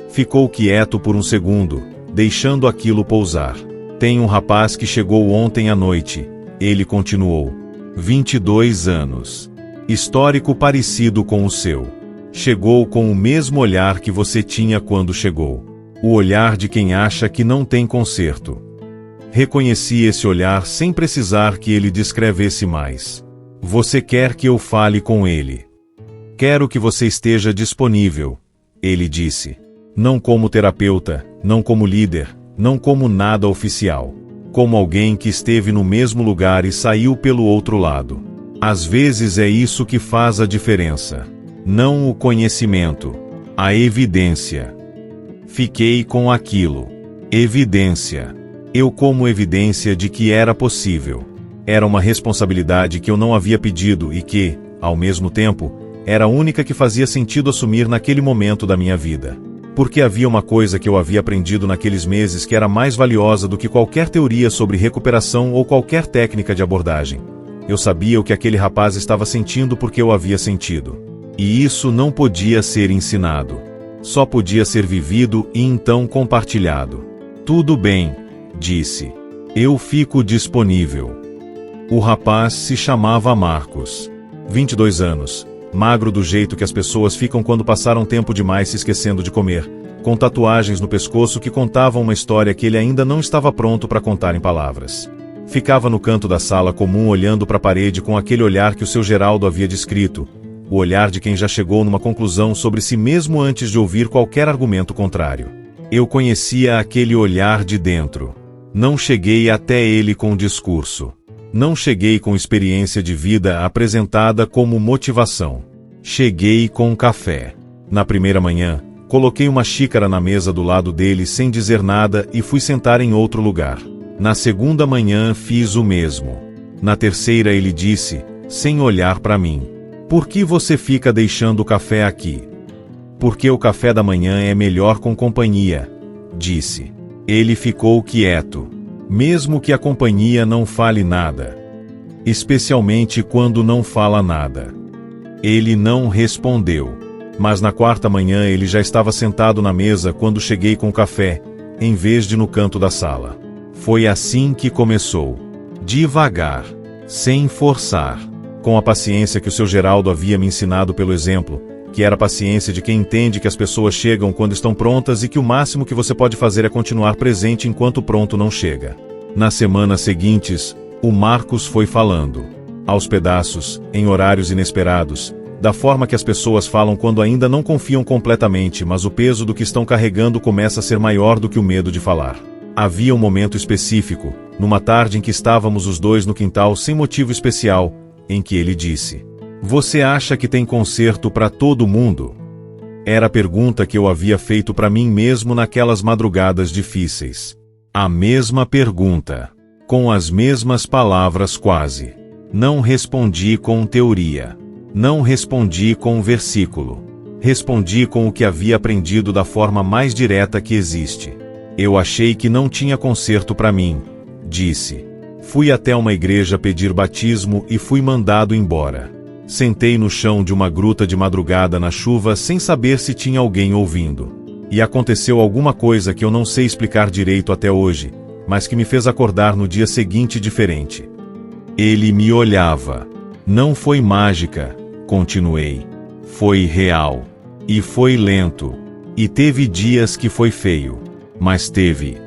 Ficou quieto por um segundo, deixando aquilo pousar. Tem um rapaz que chegou ontem à noite, ele continuou. 22 anos. Histórico parecido com o seu. Chegou com o mesmo olhar que você tinha quando chegou. O olhar de quem acha que não tem conserto. Reconheci esse olhar sem precisar que ele descrevesse mais. Você quer que eu fale com ele? Quero que você esteja disponível, ele disse. Não como terapeuta, não como líder, não como nada oficial. Como alguém que esteve no mesmo lugar e saiu pelo outro lado. Às vezes é isso que faz a diferença. Não o conhecimento, a evidência. Fiquei com aquilo. Evidência. Eu como evidência de que era possível. Era uma responsabilidade que eu não havia pedido e que, ao mesmo tempo, era a única que fazia sentido assumir naquele momento da minha vida. Porque havia uma coisa que eu havia aprendido naqueles meses que era mais valiosa do que qualquer teoria sobre recuperação ou qualquer técnica de abordagem. Eu sabia o que aquele rapaz estava sentindo porque eu havia sentido. E isso não podia ser ensinado. Só podia ser vivido e então compartilhado. Tudo bem, disse. Eu fico disponível. O rapaz se chamava Marcos. 22 anos. Magro do jeito que as pessoas ficam quando passaram tempo demais se esquecendo de comer, com tatuagens no pescoço que contavam uma história que ele ainda não estava pronto para contar em palavras. Ficava no canto da sala comum olhando para a parede com aquele olhar que o seu Geraldo havia descrito, o olhar de quem já chegou numa conclusão sobre si mesmo antes de ouvir qualquer argumento contrário. Eu conhecia aquele olhar de dentro. Não cheguei até ele com discurso. Não cheguei com experiência de vida apresentada como motivação. Cheguei com café. Na primeira manhã, coloquei uma xícara na mesa do lado dele sem dizer nada e fui sentar em outro lugar. Na segunda manhã fiz o mesmo. Na terceira ele disse, sem olhar para mim: por que você fica deixando o café aqui? Porque o café da manhã é melhor com companhia, disse. Ele ficou quieto. Mesmo que a companhia não fale nada. Especialmente quando não fala nada. Ele não respondeu. Mas na quarta manhã ele já estava sentado na mesa quando cheguei com o café, em vez de no canto da sala. Foi assim que começou. Devagar. Sem forçar. Com a paciência que o seu Geraldo havia me ensinado pelo exemplo, que era a paciência de quem entende que as pessoas chegam quando estão prontas e que o máximo que você pode fazer é continuar presente enquanto o pronto não chega. Nas semanas seguintes, o Marcos foi falando. Aos pedaços, em horários inesperados, da forma que as pessoas falam quando ainda não confiam completamente, mas o peso do que estão carregando começa a ser maior do que o medo de falar. Havia um momento específico, numa tarde em que estávamos os dois no quintal sem motivo especial, em que ele disse: você acha que tem conserto para todo mundo? Era a pergunta que eu havia feito para mim mesmo naquelas madrugadas difíceis. A mesma pergunta. Com as mesmas palavras quase. Não respondi com teoria. Não respondi com versículo. Respondi com o que havia aprendido da forma mais direta que existe. Eu achei que não tinha conserto para mim, disse. Fui até uma igreja pedir batismo e fui mandado embora. Sentei no chão de uma gruta de madrugada na chuva sem saber se tinha alguém ouvindo. E aconteceu alguma coisa que eu não sei explicar direito até hoje, mas que me fez acordar no dia seguinte diferente. Ele me olhava. Não foi mágica, continuei. Foi real. E foi lento. E teve dias que foi feio. Mas teve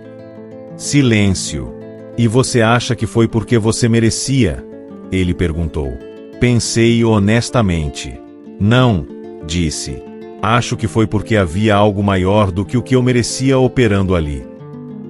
silêncio. E você acha que foi porque você merecia? Ele perguntou. Pensei honestamente. Não, disse. Acho que foi porque havia algo maior do que o que eu merecia operando ali.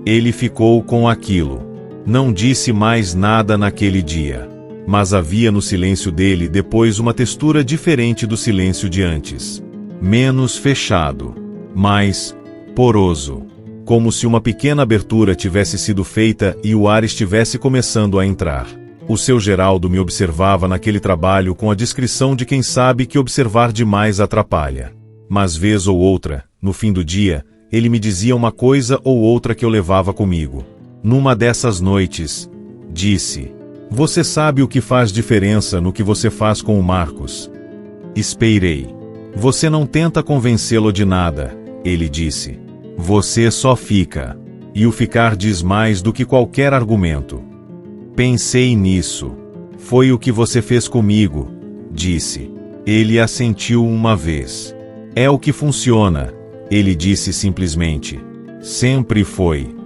Ele ficou com aquilo. Não disse mais nada naquele dia. Mas havia no silêncio dele depois uma textura diferente do silêncio de antes. Menos fechado. Mais poroso. Como se uma pequena abertura tivesse sido feita e o ar estivesse começando a entrar. O seu Geraldo me observava naquele trabalho com a discrição de quem sabe que observar demais atrapalha. Mas vez ou outra, no fim do dia, ele me dizia uma coisa ou outra que eu levava comigo. Numa dessas noites, disse: "Você sabe o que faz diferença no que você faz com o Marcos?" Esperei. "Você não tenta convencê-lo de nada", ele disse. "Você só fica. E o ficar diz mais do que qualquer argumento." Pensei nisso. "Foi o que você fez comigo", disse. Ele assentiu uma vez. "É o que funciona", ele disse simplesmente. Sempre foi.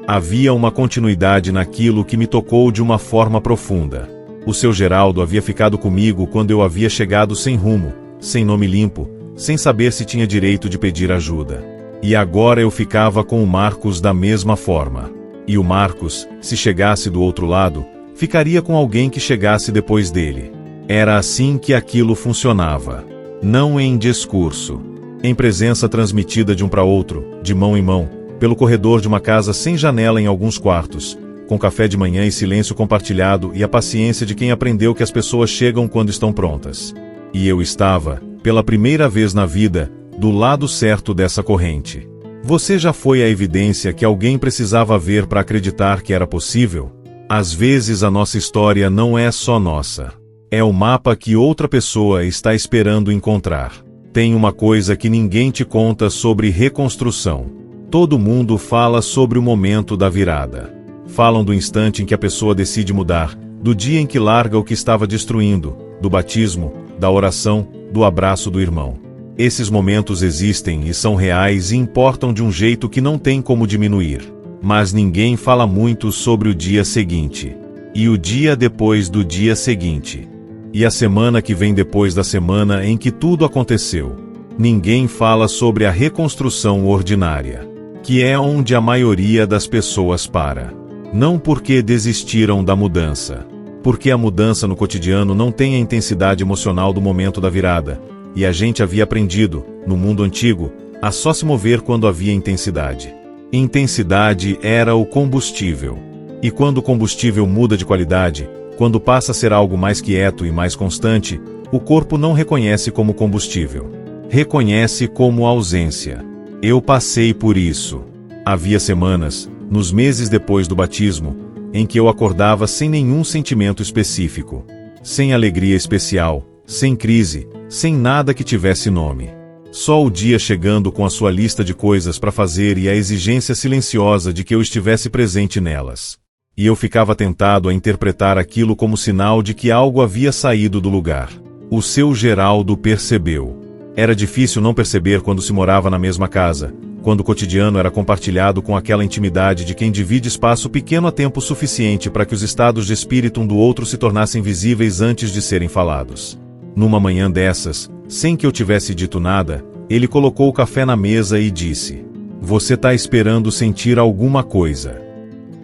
Havia uma continuidade naquilo que me tocou de uma forma profunda. O seu Geraldo havia ficado comigo quando eu havia chegado sem rumo, sem nome limpo, sem saber se tinha direito de pedir ajuda. E agora eu ficava com o Marcos da mesma forma. E o Marcos, se chegasse do outro lado, ficaria com alguém que chegasse depois dele. Era assim que aquilo funcionava. Não em discurso. Em presença transmitida de um para outro, de mão em mão, pelo corredor de uma casa sem janela em alguns quartos, com café de manhã e silêncio compartilhado e a paciência de quem aprendeu que as pessoas chegam quando estão prontas. E eu estava, pela primeira vez na vida, do lado certo dessa corrente. Você já foi a evidência que alguém precisava ver para acreditar que era possível? Às vezes a nossa história não é só nossa. É o mapa que outra pessoa está esperando encontrar. Tem uma coisa que ninguém te conta sobre reconstrução. Todo mundo fala sobre o momento da virada. Falam do instante em que a pessoa decide mudar, do dia em que larga o que estava destruindo, do batismo, da oração, do abraço do irmão. Esses momentos existem e são reais e importam de um jeito que não tem como diminuir. Mas ninguém fala muito sobre o dia seguinte. E o dia depois do dia seguinte. E a semana que vem depois da semana em que tudo aconteceu. Ninguém fala sobre a reconstrução ordinária. Que é onde a maioria das pessoas para. Não porque desistiram da mudança. Porque a mudança no cotidiano não tem a intensidade emocional do momento da virada. E a gente havia aprendido, no mundo antigo, a só se mover quando havia intensidade. Intensidade era o combustível. E quando o combustível muda de qualidade, quando passa a ser algo mais quieto e mais constante, o corpo não reconhece como combustível. Reconhece como ausência. Eu passei por isso. Havia semanas, nos meses depois do batismo, em que eu acordava sem nenhum sentimento específico. Sem alegria especial, sem crise, sem nada que tivesse nome. Só o dia chegando com a sua lista de coisas para fazer e a exigência silenciosa de que eu estivesse presente nelas. E eu ficava tentado a interpretar aquilo como sinal de que algo havia saído do lugar. O seu Geraldo percebeu. Era difícil não perceber quando se morava na mesma casa, quando o cotidiano era compartilhado com aquela intimidade de quem divide espaço pequeno a tempo suficiente para que os estados de espírito um do outro se tornassem visíveis antes de serem falados. Numa manhã dessas, sem que eu tivesse dito nada, ele colocou o café na mesa e disse: "Você tá esperando sentir alguma coisa?"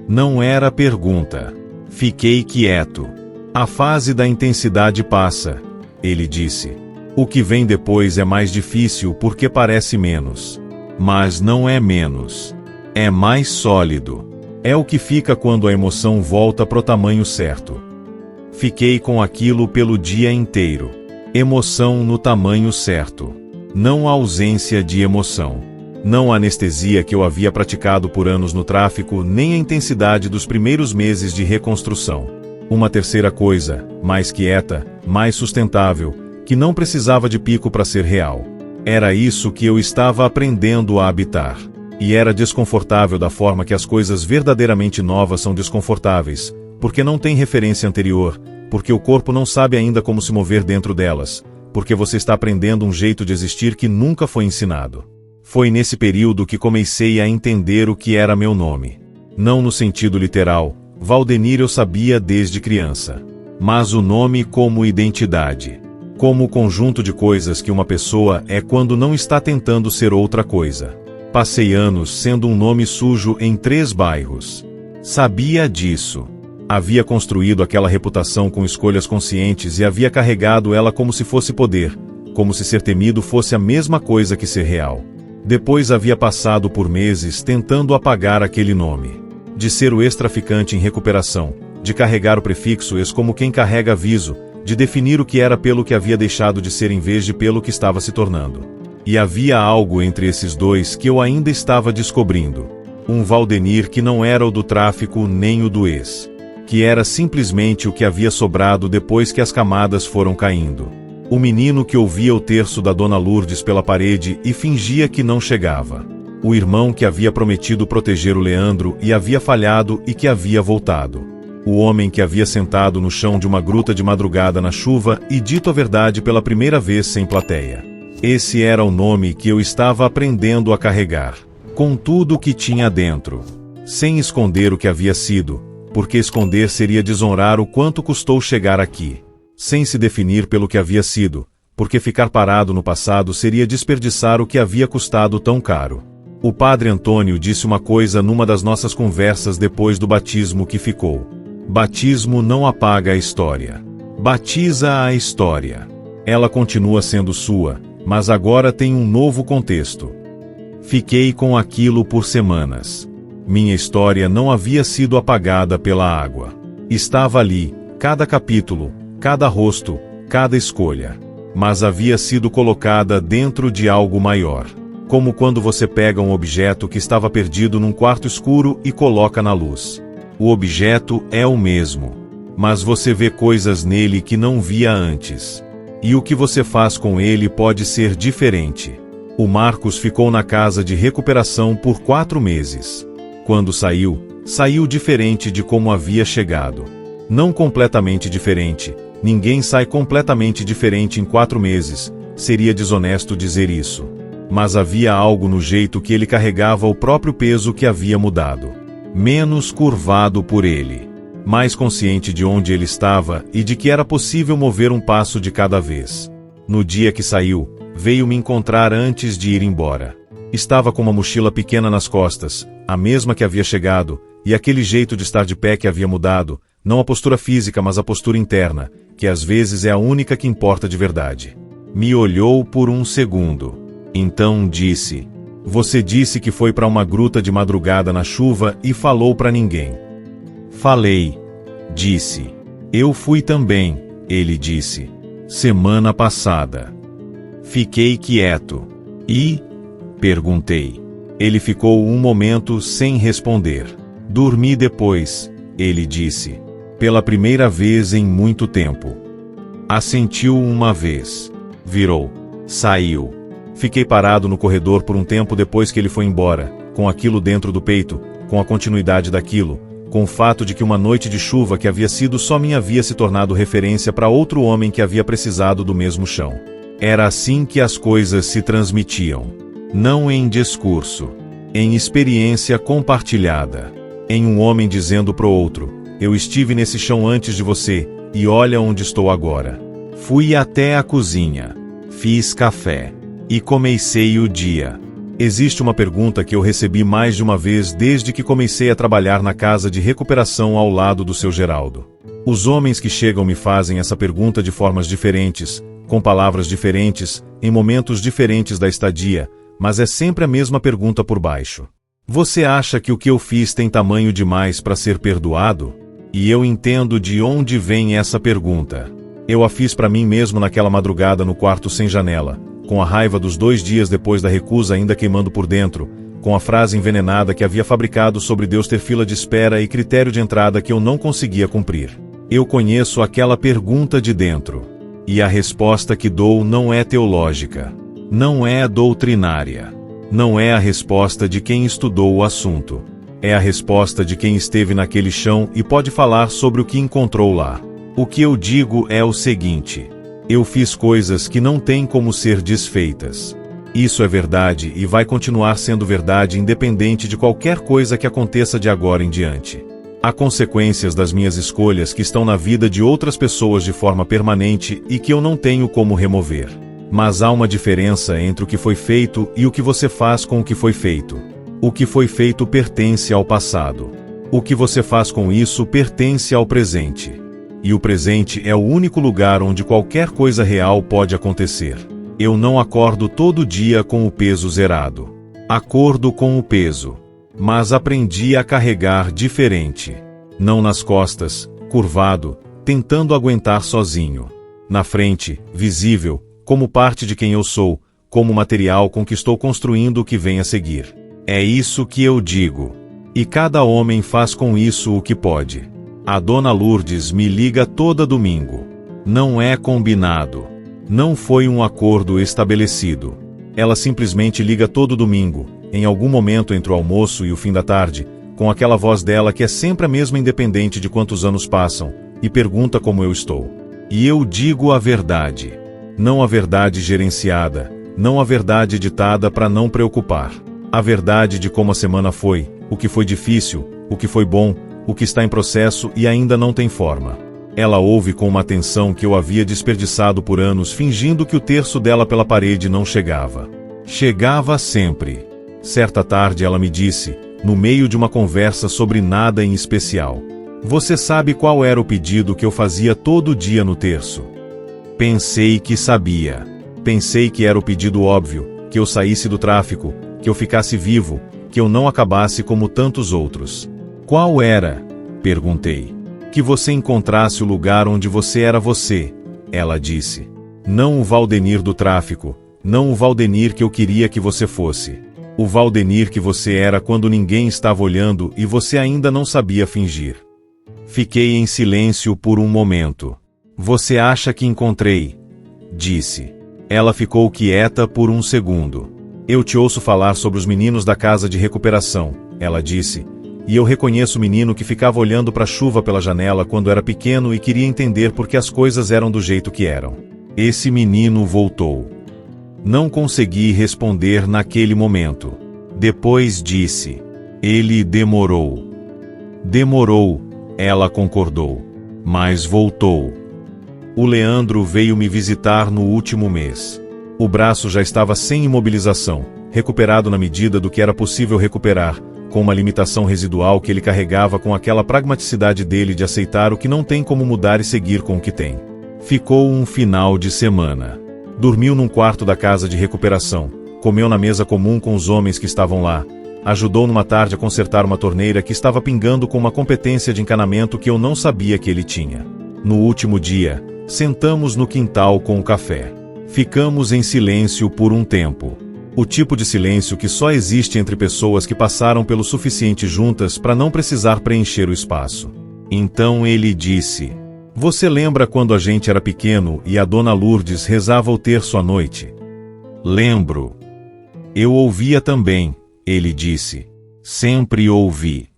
Não era pergunta. Fiquei quieto. "A fase da intensidade passa", ele disse. "O que vem depois é mais difícil porque parece menos. Mas não é menos. É mais sólido. É o que fica quando a emoção volta pro tamanho certo. Fiquei com aquilo pelo dia inteiro. Emoção no tamanho certo. Não a ausência de emoção. Não a anestesia que eu havia praticado por anos no tráfico, nem a intensidade dos primeiros meses de reconstrução. Uma terceira coisa, mais quieta, mais sustentável, que não precisava de pico para ser real. Era isso que eu estava aprendendo a habitar. E era desconfortável da forma que as coisas verdadeiramente novas são desconfortáveis, porque não tem referência anterior, porque o corpo não sabe ainda como se mover dentro delas, porque você está aprendendo um jeito de existir que nunca foi ensinado. Foi nesse período que comecei a entender o que era meu nome. Não no sentido literal, Valdenir eu sabia desde criança. Mas o nome como identidade. Como o conjunto de coisas que uma pessoa é quando não está tentando ser outra coisa. Passei anos sendo um nome sujo em 3 bairros. Sabia disso. Havia construído aquela reputação com escolhas conscientes e havia carregado ela como se fosse poder, como se ser temido fosse a mesma coisa que ser real. Depois havia passado por meses tentando apagar aquele nome. De ser o ex-traficante em recuperação, de carregar o prefixo ex como quem carrega aviso, de definir o que era pelo que havia deixado de ser em vez de pelo que estava se tornando. E havia algo entre esses dois que eu ainda estava descobrindo. Um Valdenir que não era o do tráfico nem o do ex. Que era simplesmente o que havia sobrado depois que as camadas foram caindo. O menino que ouvia o terço da Dona Lourdes pela parede e fingia que não chegava. O irmão que havia prometido proteger o Leandro e havia falhado e que havia voltado. O homem que havia sentado no chão de uma gruta de madrugada na chuva e dito a verdade pela primeira vez sem plateia. Esse era o nome que eu estava aprendendo a carregar, com tudo o que tinha dentro, sem esconder o que havia sido, porque esconder seria desonrar o quanto custou chegar aqui, sem se definir pelo que havia sido, porque ficar parado no passado seria desperdiçar o que havia custado tão caro. O padre Antônio disse uma coisa numa das nossas conversas depois do batismo que ficou: batismo não apaga a história. Batiza a história. Ela continua sendo sua, mas agora tem um novo contexto. Fiquei com aquilo por semanas. Minha história não havia sido apagada pela água. Estava ali, cada capítulo, cada rosto, cada escolha. Mas havia sido colocada dentro de algo maior. Como quando você pega um objeto que estava perdido num quarto escuro e coloca na luz. O objeto é o mesmo, mas você vê coisas nele que não via antes. E o que você faz com ele pode ser diferente. O Marcos ficou na casa de recuperação por 4 meses. Quando saiu, saiu diferente de como havia chegado. Não completamente diferente, ninguém sai completamente diferente em 4 meses, seria desonesto dizer isso. Mas havia algo no jeito que ele carregava o próprio peso que havia mudado. Menos curvado por ele. Mais consciente de onde ele estava e de que era possível mover um passo de cada vez. No dia que saiu, veio me encontrar antes de ir embora. Estava com uma mochila pequena nas costas, a mesma que havia chegado, e aquele jeito de estar de pé que havia mudado, não a postura física mas a postura interna, que às vezes é a única que importa de verdade. Me olhou por um segundo. Então disse: "Você disse que foi para uma gruta de madrugada na chuva e falou para ninguém." Falei, disse. Eu fui também, ele disse. Semana passada. Fiquei quieto. E? Perguntei. Ele ficou um momento sem responder. Dormi depois, ele disse. Pela primeira vez em muito tempo. Assentiu uma vez. Virou. Saiu. Fiquei parado no corredor por um tempo depois que ele foi embora, com aquilo dentro do peito, com a continuidade daquilo, com o fato de que uma noite de chuva que havia sido só minha havia se tornado referência para outro homem que havia precisado do mesmo chão. Era assim que as coisas se transmitiam. Não em discurso. Em experiência compartilhada. Em um homem dizendo pro outro: eu estive nesse chão antes de você, e olha onde estou agora. Fui até a cozinha. Fiz café. E comecei o dia. Existe uma pergunta que eu recebi mais de uma vez desde que comecei a trabalhar na casa de recuperação ao lado do seu Geraldo. Os homens que chegam me fazem essa pergunta de formas diferentes, com palavras diferentes, em momentos diferentes da estadia, mas é sempre a mesma pergunta por baixo. Você acha que o que eu fiz tem tamanho demais para ser perdoado? E eu entendo de onde vem essa pergunta. Eu a fiz para mim mesmo naquela madrugada no quarto sem janela, com a raiva dos 2 dias depois da recusa ainda queimando por dentro, com a frase envenenada que havia fabricado sobre Deus ter fila de espera e critério de entrada que eu não conseguia cumprir. Eu conheço aquela pergunta de dentro. E a resposta que dou não é teológica. Não é doutrinária. Não é a resposta de quem estudou o assunto. É a resposta de quem esteve naquele chão e pode falar sobre o que encontrou lá. O que eu digo é o seguinte: eu fiz coisas que não têm como ser desfeitas. Isso é verdade e vai continuar sendo verdade independente de qualquer coisa que aconteça de agora em diante. Há consequências das minhas escolhas que estão na vida de outras pessoas de forma permanente e que eu não tenho como remover. Mas há uma diferença entre o que foi feito e o que você faz com o que foi feito. O que foi feito pertence ao passado. O que você faz com isso pertence ao presente. E o presente é o único lugar onde qualquer coisa real pode acontecer. Eu não acordo todo dia com o peso zerado. Acordo com o peso. Mas aprendi a carregar diferente. Não nas costas, curvado, tentando aguentar sozinho. Na frente, visível, como parte de quem eu sou, como material com que estou construindo o que vem a seguir. É isso que eu digo. E cada homem faz com isso o que pode. A Dona Lourdes me liga toda domingo. Não é combinado. Não foi um acordo estabelecido. Ela simplesmente liga todo domingo, em algum momento entre o almoço e o fim da tarde, com aquela voz dela que é sempre a mesma independente de quantos anos passam, e pergunta como eu estou. E eu digo a verdade. Não a verdade gerenciada, não a verdade ditada para não preocupar. A verdade de como a semana foi, o que foi difícil, o que foi bom, o que está em processo e ainda não tem forma. Ela ouve com uma atenção que eu havia desperdiçado por anos fingindo que o terço dela pela parede não chegava. Chegava sempre. Certa tarde ela me disse, no meio de uma conversa sobre nada em especial: "Você sabe qual era o pedido que eu fazia todo dia no terço?" Pensei que sabia. Pensei que era o pedido óbvio, que eu saísse do tráfico, que eu ficasse vivo, que eu não acabasse como tantos outros. "Qual era?" perguntei. "Que você encontrasse o lugar onde você era você", ela disse. "Não o Valdenir do tráfico, não o Valdenir que eu queria que você fosse. O Valdenir que você era quando ninguém estava olhando e você ainda não sabia fingir." Fiquei em silêncio por um momento. "Você acha que encontrei?" disse. Ela ficou quieta por um segundo. "Eu te ouço falar sobre os meninos da casa de recuperação", ela disse, "e eu reconheço o menino que ficava olhando para a chuva pela janela quando era pequeno e queria entender por que as coisas eram do jeito que eram. Esse menino voltou." Não consegui responder naquele momento. Depois disse: "Ele demorou." "Demorou", ela concordou. "Mas voltou." O Leandro veio me visitar no último mês. O braço já estava sem imobilização, recuperado na medida do que era possível recuperar, com uma limitação residual que ele carregava com aquela pragmaticidade dele de aceitar o que não tem como mudar e seguir com o que tem. Ficou um final de semana. Dormiu num quarto da casa de recuperação, comeu na mesa comum com os homens que estavam lá, ajudou numa tarde a consertar uma torneira que estava pingando com uma competência de encanamento que eu não sabia que ele tinha. No último dia, sentamos no quintal com o café. Ficamos em silêncio por um tempo. O tipo de silêncio que só existe entre pessoas que passaram pelo suficiente juntas para não precisar preencher o espaço. Então ele disse: "Você lembra quando a gente era pequeno e a Dona Lourdes rezava o terço à noite?" "Lembro." "Eu ouvia também", ele disse. "Sempre ouvi."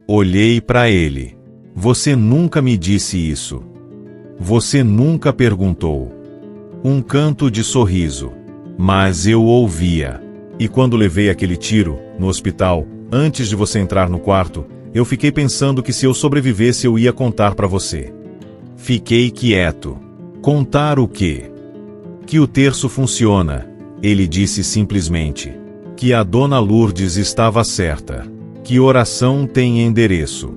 Olhei para ele. "Você nunca me disse isso. Você nunca perguntou." Um canto de sorriso. "Mas eu ouvia. E quando levei aquele tiro, no hospital, antes de você entrar no quarto, eu fiquei pensando que se eu sobrevivesse eu ia contar para você." Fiquei quieto. "Contar o quê?" "Que o terço funciona", ele disse simplesmente. "Que a Dona Lourdes estava certa. Que oração tem endereço."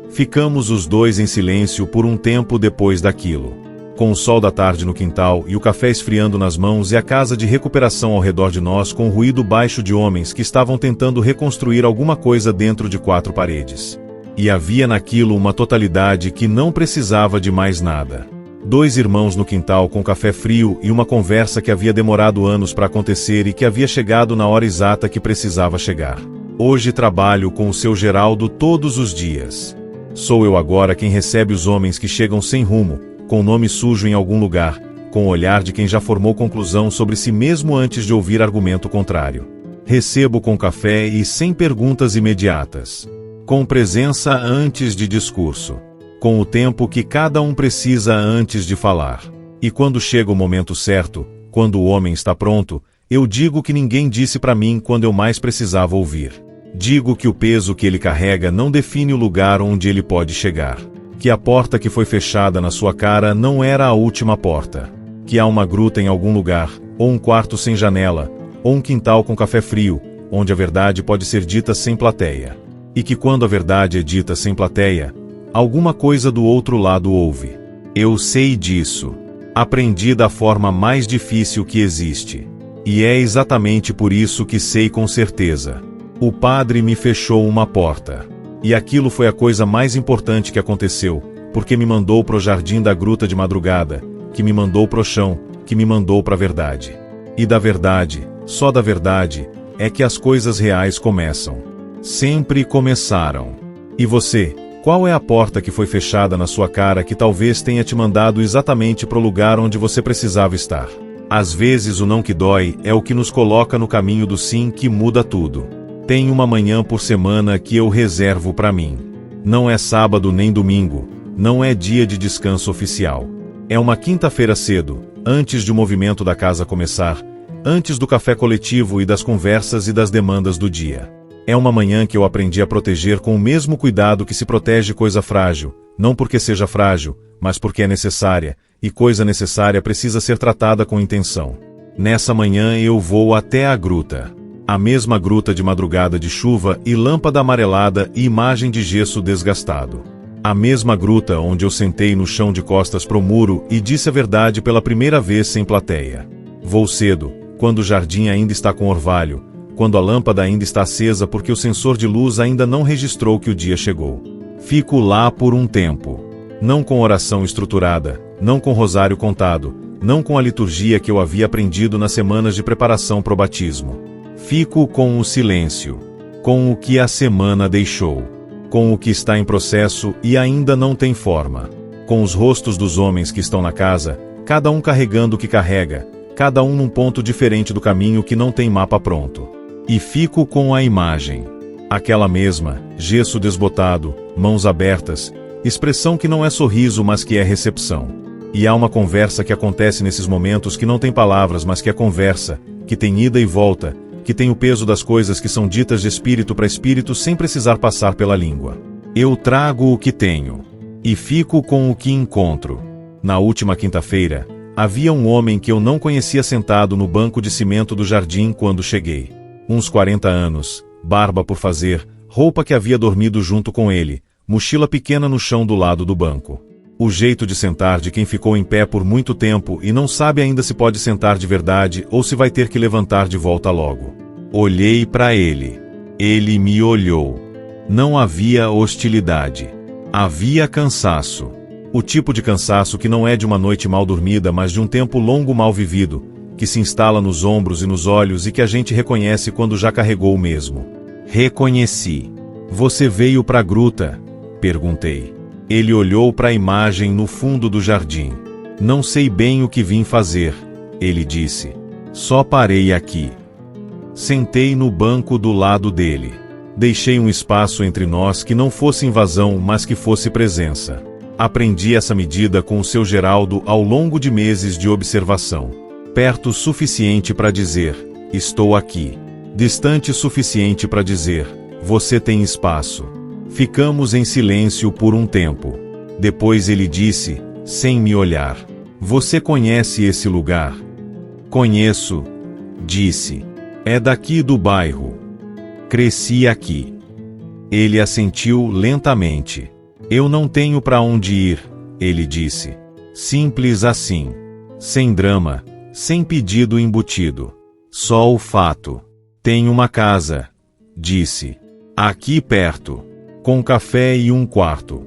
Ficamos os dois em silêncio por um tempo depois daquilo. Com o sol da tarde no quintal e o café esfriando nas mãos e a casa de recuperação ao redor de nós com o ruído baixo de homens que estavam tentando reconstruir alguma coisa dentro de 4 paredes. E havia naquilo uma totalidade que não precisava de mais nada. 2 irmãos no quintal com café frio e uma conversa que havia demorado anos para acontecer e que havia chegado na hora exata que precisava chegar. Hoje trabalho com o seu Geraldo todos os dias. Sou eu agora quem recebe os homens que chegam sem rumo, com o nome sujo em algum lugar, com o olhar de quem já formou conclusão sobre si mesmo antes de ouvir argumento contrário. Recebo com café e sem perguntas imediatas. Com presença antes de discurso. Com o tempo que cada um precisa antes de falar. E quando chega o momento certo, quando o homem está pronto, eu digo que ninguém disse para mim quando eu mais precisava ouvir. Digo que o peso que ele carrega não define o lugar onde ele pode chegar. Que a porta que foi fechada na sua cara não era a última porta. Que há uma gruta em algum lugar, ou um quarto sem janela, ou um quintal com café frio, onde a verdade pode ser dita sem plateia. E que quando a verdade é dita sem plateia, alguma coisa do outro lado ouve. Eu sei disso. Aprendi da forma mais difícil que existe. E é exatamente por isso que sei com certeza. O padre me fechou uma porta. E aquilo foi a coisa mais importante que aconteceu, porque me mandou pro jardim da gruta de madrugada, que me mandou pro chão, que me mandou pra verdade. E da verdade, só da verdade, é que as coisas reais começam. Sempre começaram. E você, qual é a porta que foi fechada na sua cara que talvez tenha te mandado exatamente pro lugar onde você precisava estar? Às vezes o não que dói é o que nos coloca no caminho do sim que muda tudo. Tem uma manhã por semana que eu reservo para mim. Não é sábado nem domingo, não é dia de descanso oficial. É uma quinta-feira cedo, antes de o movimento da casa começar, antes do café coletivo e das conversas e das demandas do dia. É uma manhã que eu aprendi a proteger com o mesmo cuidado que se protege coisa frágil, não porque seja frágil, mas porque é necessária, e coisa necessária precisa ser tratada com intenção. Nessa manhã eu vou até a gruta. A mesma gruta de madrugada de chuva e lâmpada amarelada e imagem de gesso desgastado. A mesma gruta onde eu sentei no chão de costas pro muro e disse a verdade pela primeira vez sem plateia. Vou cedo, quando o jardim ainda está com orvalho, quando a lâmpada ainda está acesa porque o sensor de luz ainda não registrou que o dia chegou. Fico lá por um tempo. Não com oração estruturada, não com rosário contado, não com a liturgia que eu havia aprendido nas semanas de preparação pro batismo. Fico com o silêncio, com o que a semana deixou, com o que está em processo e ainda não tem forma, com os rostos dos homens que estão na casa, cada um carregando o que carrega, cada um num ponto diferente do caminho que não tem mapa pronto. E fico com a imagem. Aquela mesma, gesso desbotado, mãos abertas, expressão que não é sorriso mas que é recepção. E há uma conversa que acontece nesses momentos que não tem palavras mas que é conversa, que tem ida e volta, que tem o peso das coisas que são ditas de espírito para espírito sem precisar passar pela língua. Eu trago o que tenho. E fico com o que encontro. Na última quinta-feira, havia um homem que eu não conhecia sentado no banco de cimento do jardim quando cheguei. Uns 40 anos, barba por fazer, roupa que havia dormido junto com ele, mochila pequena no chão do lado do banco. O jeito de sentar de quem ficou em pé por muito tempo e não sabe ainda se pode sentar de verdade ou se vai ter que levantar de volta logo. Olhei para ele. Ele me olhou. Não havia hostilidade. Havia cansaço. O tipo de cansaço que não é de uma noite mal dormida, mas de um tempo longo mal vivido, que se instala nos ombros e nos olhos e que a gente reconhece quando já carregou o mesmo. Reconheci. Você veio para a gruta? Perguntei. Ele olhou para a imagem no fundo do jardim. Não sei bem o que vim fazer, ele disse. Só parei aqui. Sentei no banco do lado dele. Deixei um espaço entre nós que não fosse invasão, mas que fosse presença. Aprendi essa medida com o seu Geraldo ao longo de meses de observação. Perto o suficiente para dizer, estou aqui. Distante o suficiente para dizer, você tem espaço. Ficamos em silêncio por um tempo. Depois ele disse, sem me olhar, você conhece esse lugar? Conheço, disse. É daqui do bairro. Cresci aqui. Ele assentiu lentamente. Eu não tenho para onde ir, ele disse. Simples assim. Sem drama, sem pedido embutido. Só o fato. Tenho uma casa, disse. Aqui perto. Com café e um quarto.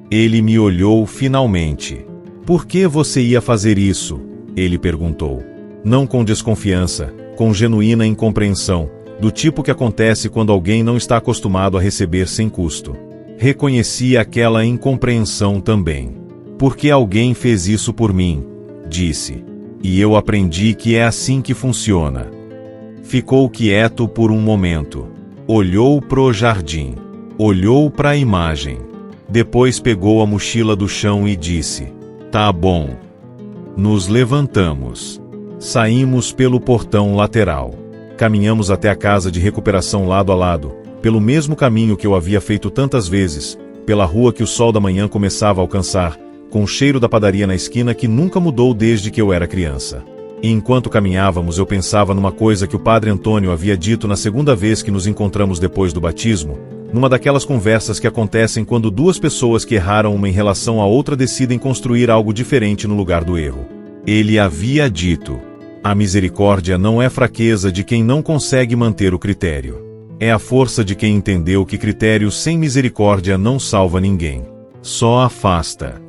Ele me olhou finalmente. Por que você ia fazer isso? Ele perguntou. Não com desconfiança, com genuína incompreensão, do tipo que acontece quando alguém não está acostumado a receber sem custo. Reconheci aquela incompreensão também. Porque alguém fez isso por mim, disse. E eu aprendi que é assim que funciona. Ficou quieto por um momento. Olhou pro jardim. Olhou para a imagem. Depois pegou a mochila do chão e disse: Tá bom. Nos levantamos. Saímos pelo portão lateral. Caminhamos até a casa de recuperação lado a lado, pelo mesmo caminho que eu havia feito tantas vezes, pela rua que o sol da manhã começava a alcançar, com o cheiro da padaria na esquina que nunca mudou desde que eu era criança. E enquanto caminhávamos eu pensava numa coisa que o padre Antônio havia dito na segunda vez que nos encontramos depois do batismo, numa daquelas conversas que acontecem quando duas pessoas que erraram uma em relação à outra decidem construir algo diferente no lugar do erro. Ele havia dito: a misericórdia não é fraqueza de quem não consegue manter o critério. É a força de quem entendeu que critério sem misericórdia não salva ninguém. Só afasta.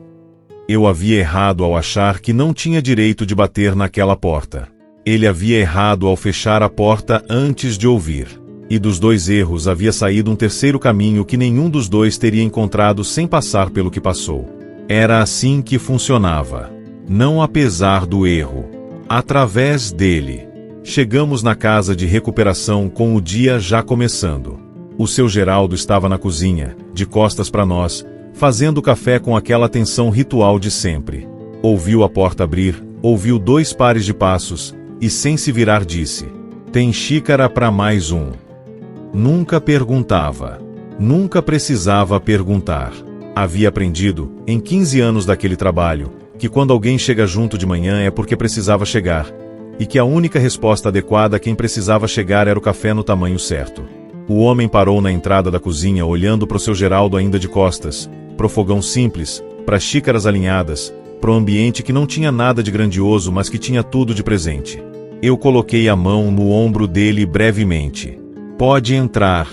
Eu havia errado ao achar que não tinha direito de bater naquela porta. Ele havia errado ao fechar a porta antes de ouvir. E dos dois erros havia saído um terceiro caminho que nenhum dos dois teria encontrado sem passar pelo que passou. Era assim que funcionava. Não apesar do erro. Através dele. Chegamos na casa de recuperação com o dia já começando. O seu Geraldo estava na cozinha, de costas para nós, fazendo café com aquela atenção ritual de sempre. Ouviu a porta abrir, ouviu 2 pares de passos, e sem se virar disse: Tem xícara para mais um. Nunca perguntava. Nunca precisava perguntar. Havia aprendido, em 15 anos daquele trabalho, que quando alguém chega junto de manhã é porque precisava chegar, e que a única resposta adequada a quem precisava chegar era o café no tamanho certo. O homem parou na entrada da cozinha olhando para o seu Geraldo ainda de costas, pro fogão simples, para xícaras alinhadas, pro ambiente que não tinha nada de grandioso mas que tinha tudo de presente. Eu coloquei a mão no ombro dele brevemente. Pode entrar,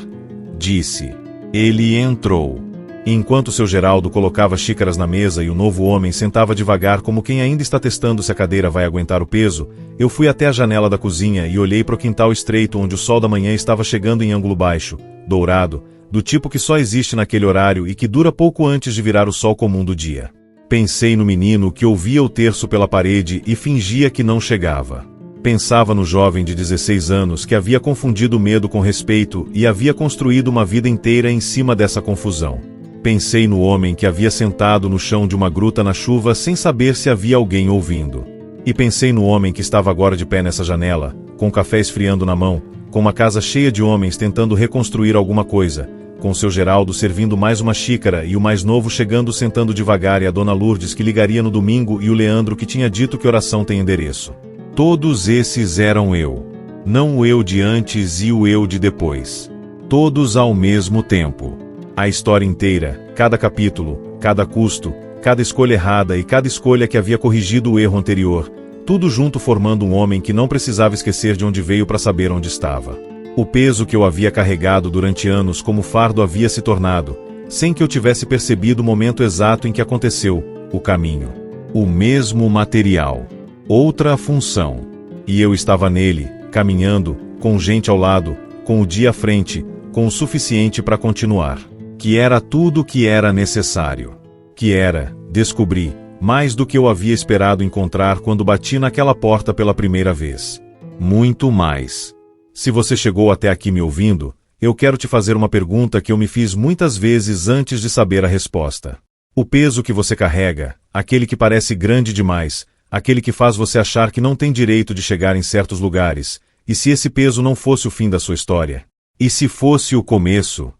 disse. Ele entrou. Enquanto seu Geraldo colocava xícaras na mesa e o novo homem sentava devagar como quem ainda está testando se a cadeira vai aguentar o peso, eu fui até a janela da cozinha e olhei para o quintal estreito onde o sol da manhã estava chegando em ângulo baixo, dourado, do tipo que só existe naquele horário e que dura pouco antes de virar o sol comum do dia. Pensei no menino que ouvia o terço pela parede e fingia que não chegava. Pensava no jovem de 16 anos que havia confundido medo com respeito e havia construído uma vida inteira em cima dessa confusão. Pensei no homem que havia sentado no chão de uma gruta na chuva sem saber se havia alguém ouvindo. E pensei no homem que estava agora de pé nessa janela, com o café esfriando na mão, com uma casa cheia de homens tentando reconstruir alguma coisa, com seu Geraldo servindo mais uma xícara e o mais novo chegando sentando devagar e a dona Lourdes que ligaria no domingo e o Leandro que tinha dito que oração tem endereço. Todos esses eram eu. Não o eu de antes e o eu de depois. Todos ao mesmo tempo. A história inteira, cada capítulo, cada custo, cada escolha errada e cada escolha que havia corrigido o erro anterior, tudo junto formando um homem que não precisava esquecer de onde veio para saber onde estava. O peso que eu havia carregado durante anos como fardo havia se tornado, sem que eu tivesse percebido o momento exato em que aconteceu, o caminho. O mesmo material. Outra função. E eu estava nele, caminhando, com gente ao lado, com o dia à frente, com o suficiente para continuar. Que era tudo o que era necessário. Que era, descobri, mais do que eu havia esperado encontrar quando bati naquela porta pela primeira vez. Muito mais. Se você chegou até aqui me ouvindo, eu quero te fazer uma pergunta que eu me fiz muitas vezes antes de saber a resposta. O peso que você carrega, aquele que parece grande demais, aquele que faz você achar que não tem direito de chegar em certos lugares, e se esse peso não fosse o fim da sua história? E se fosse o começo?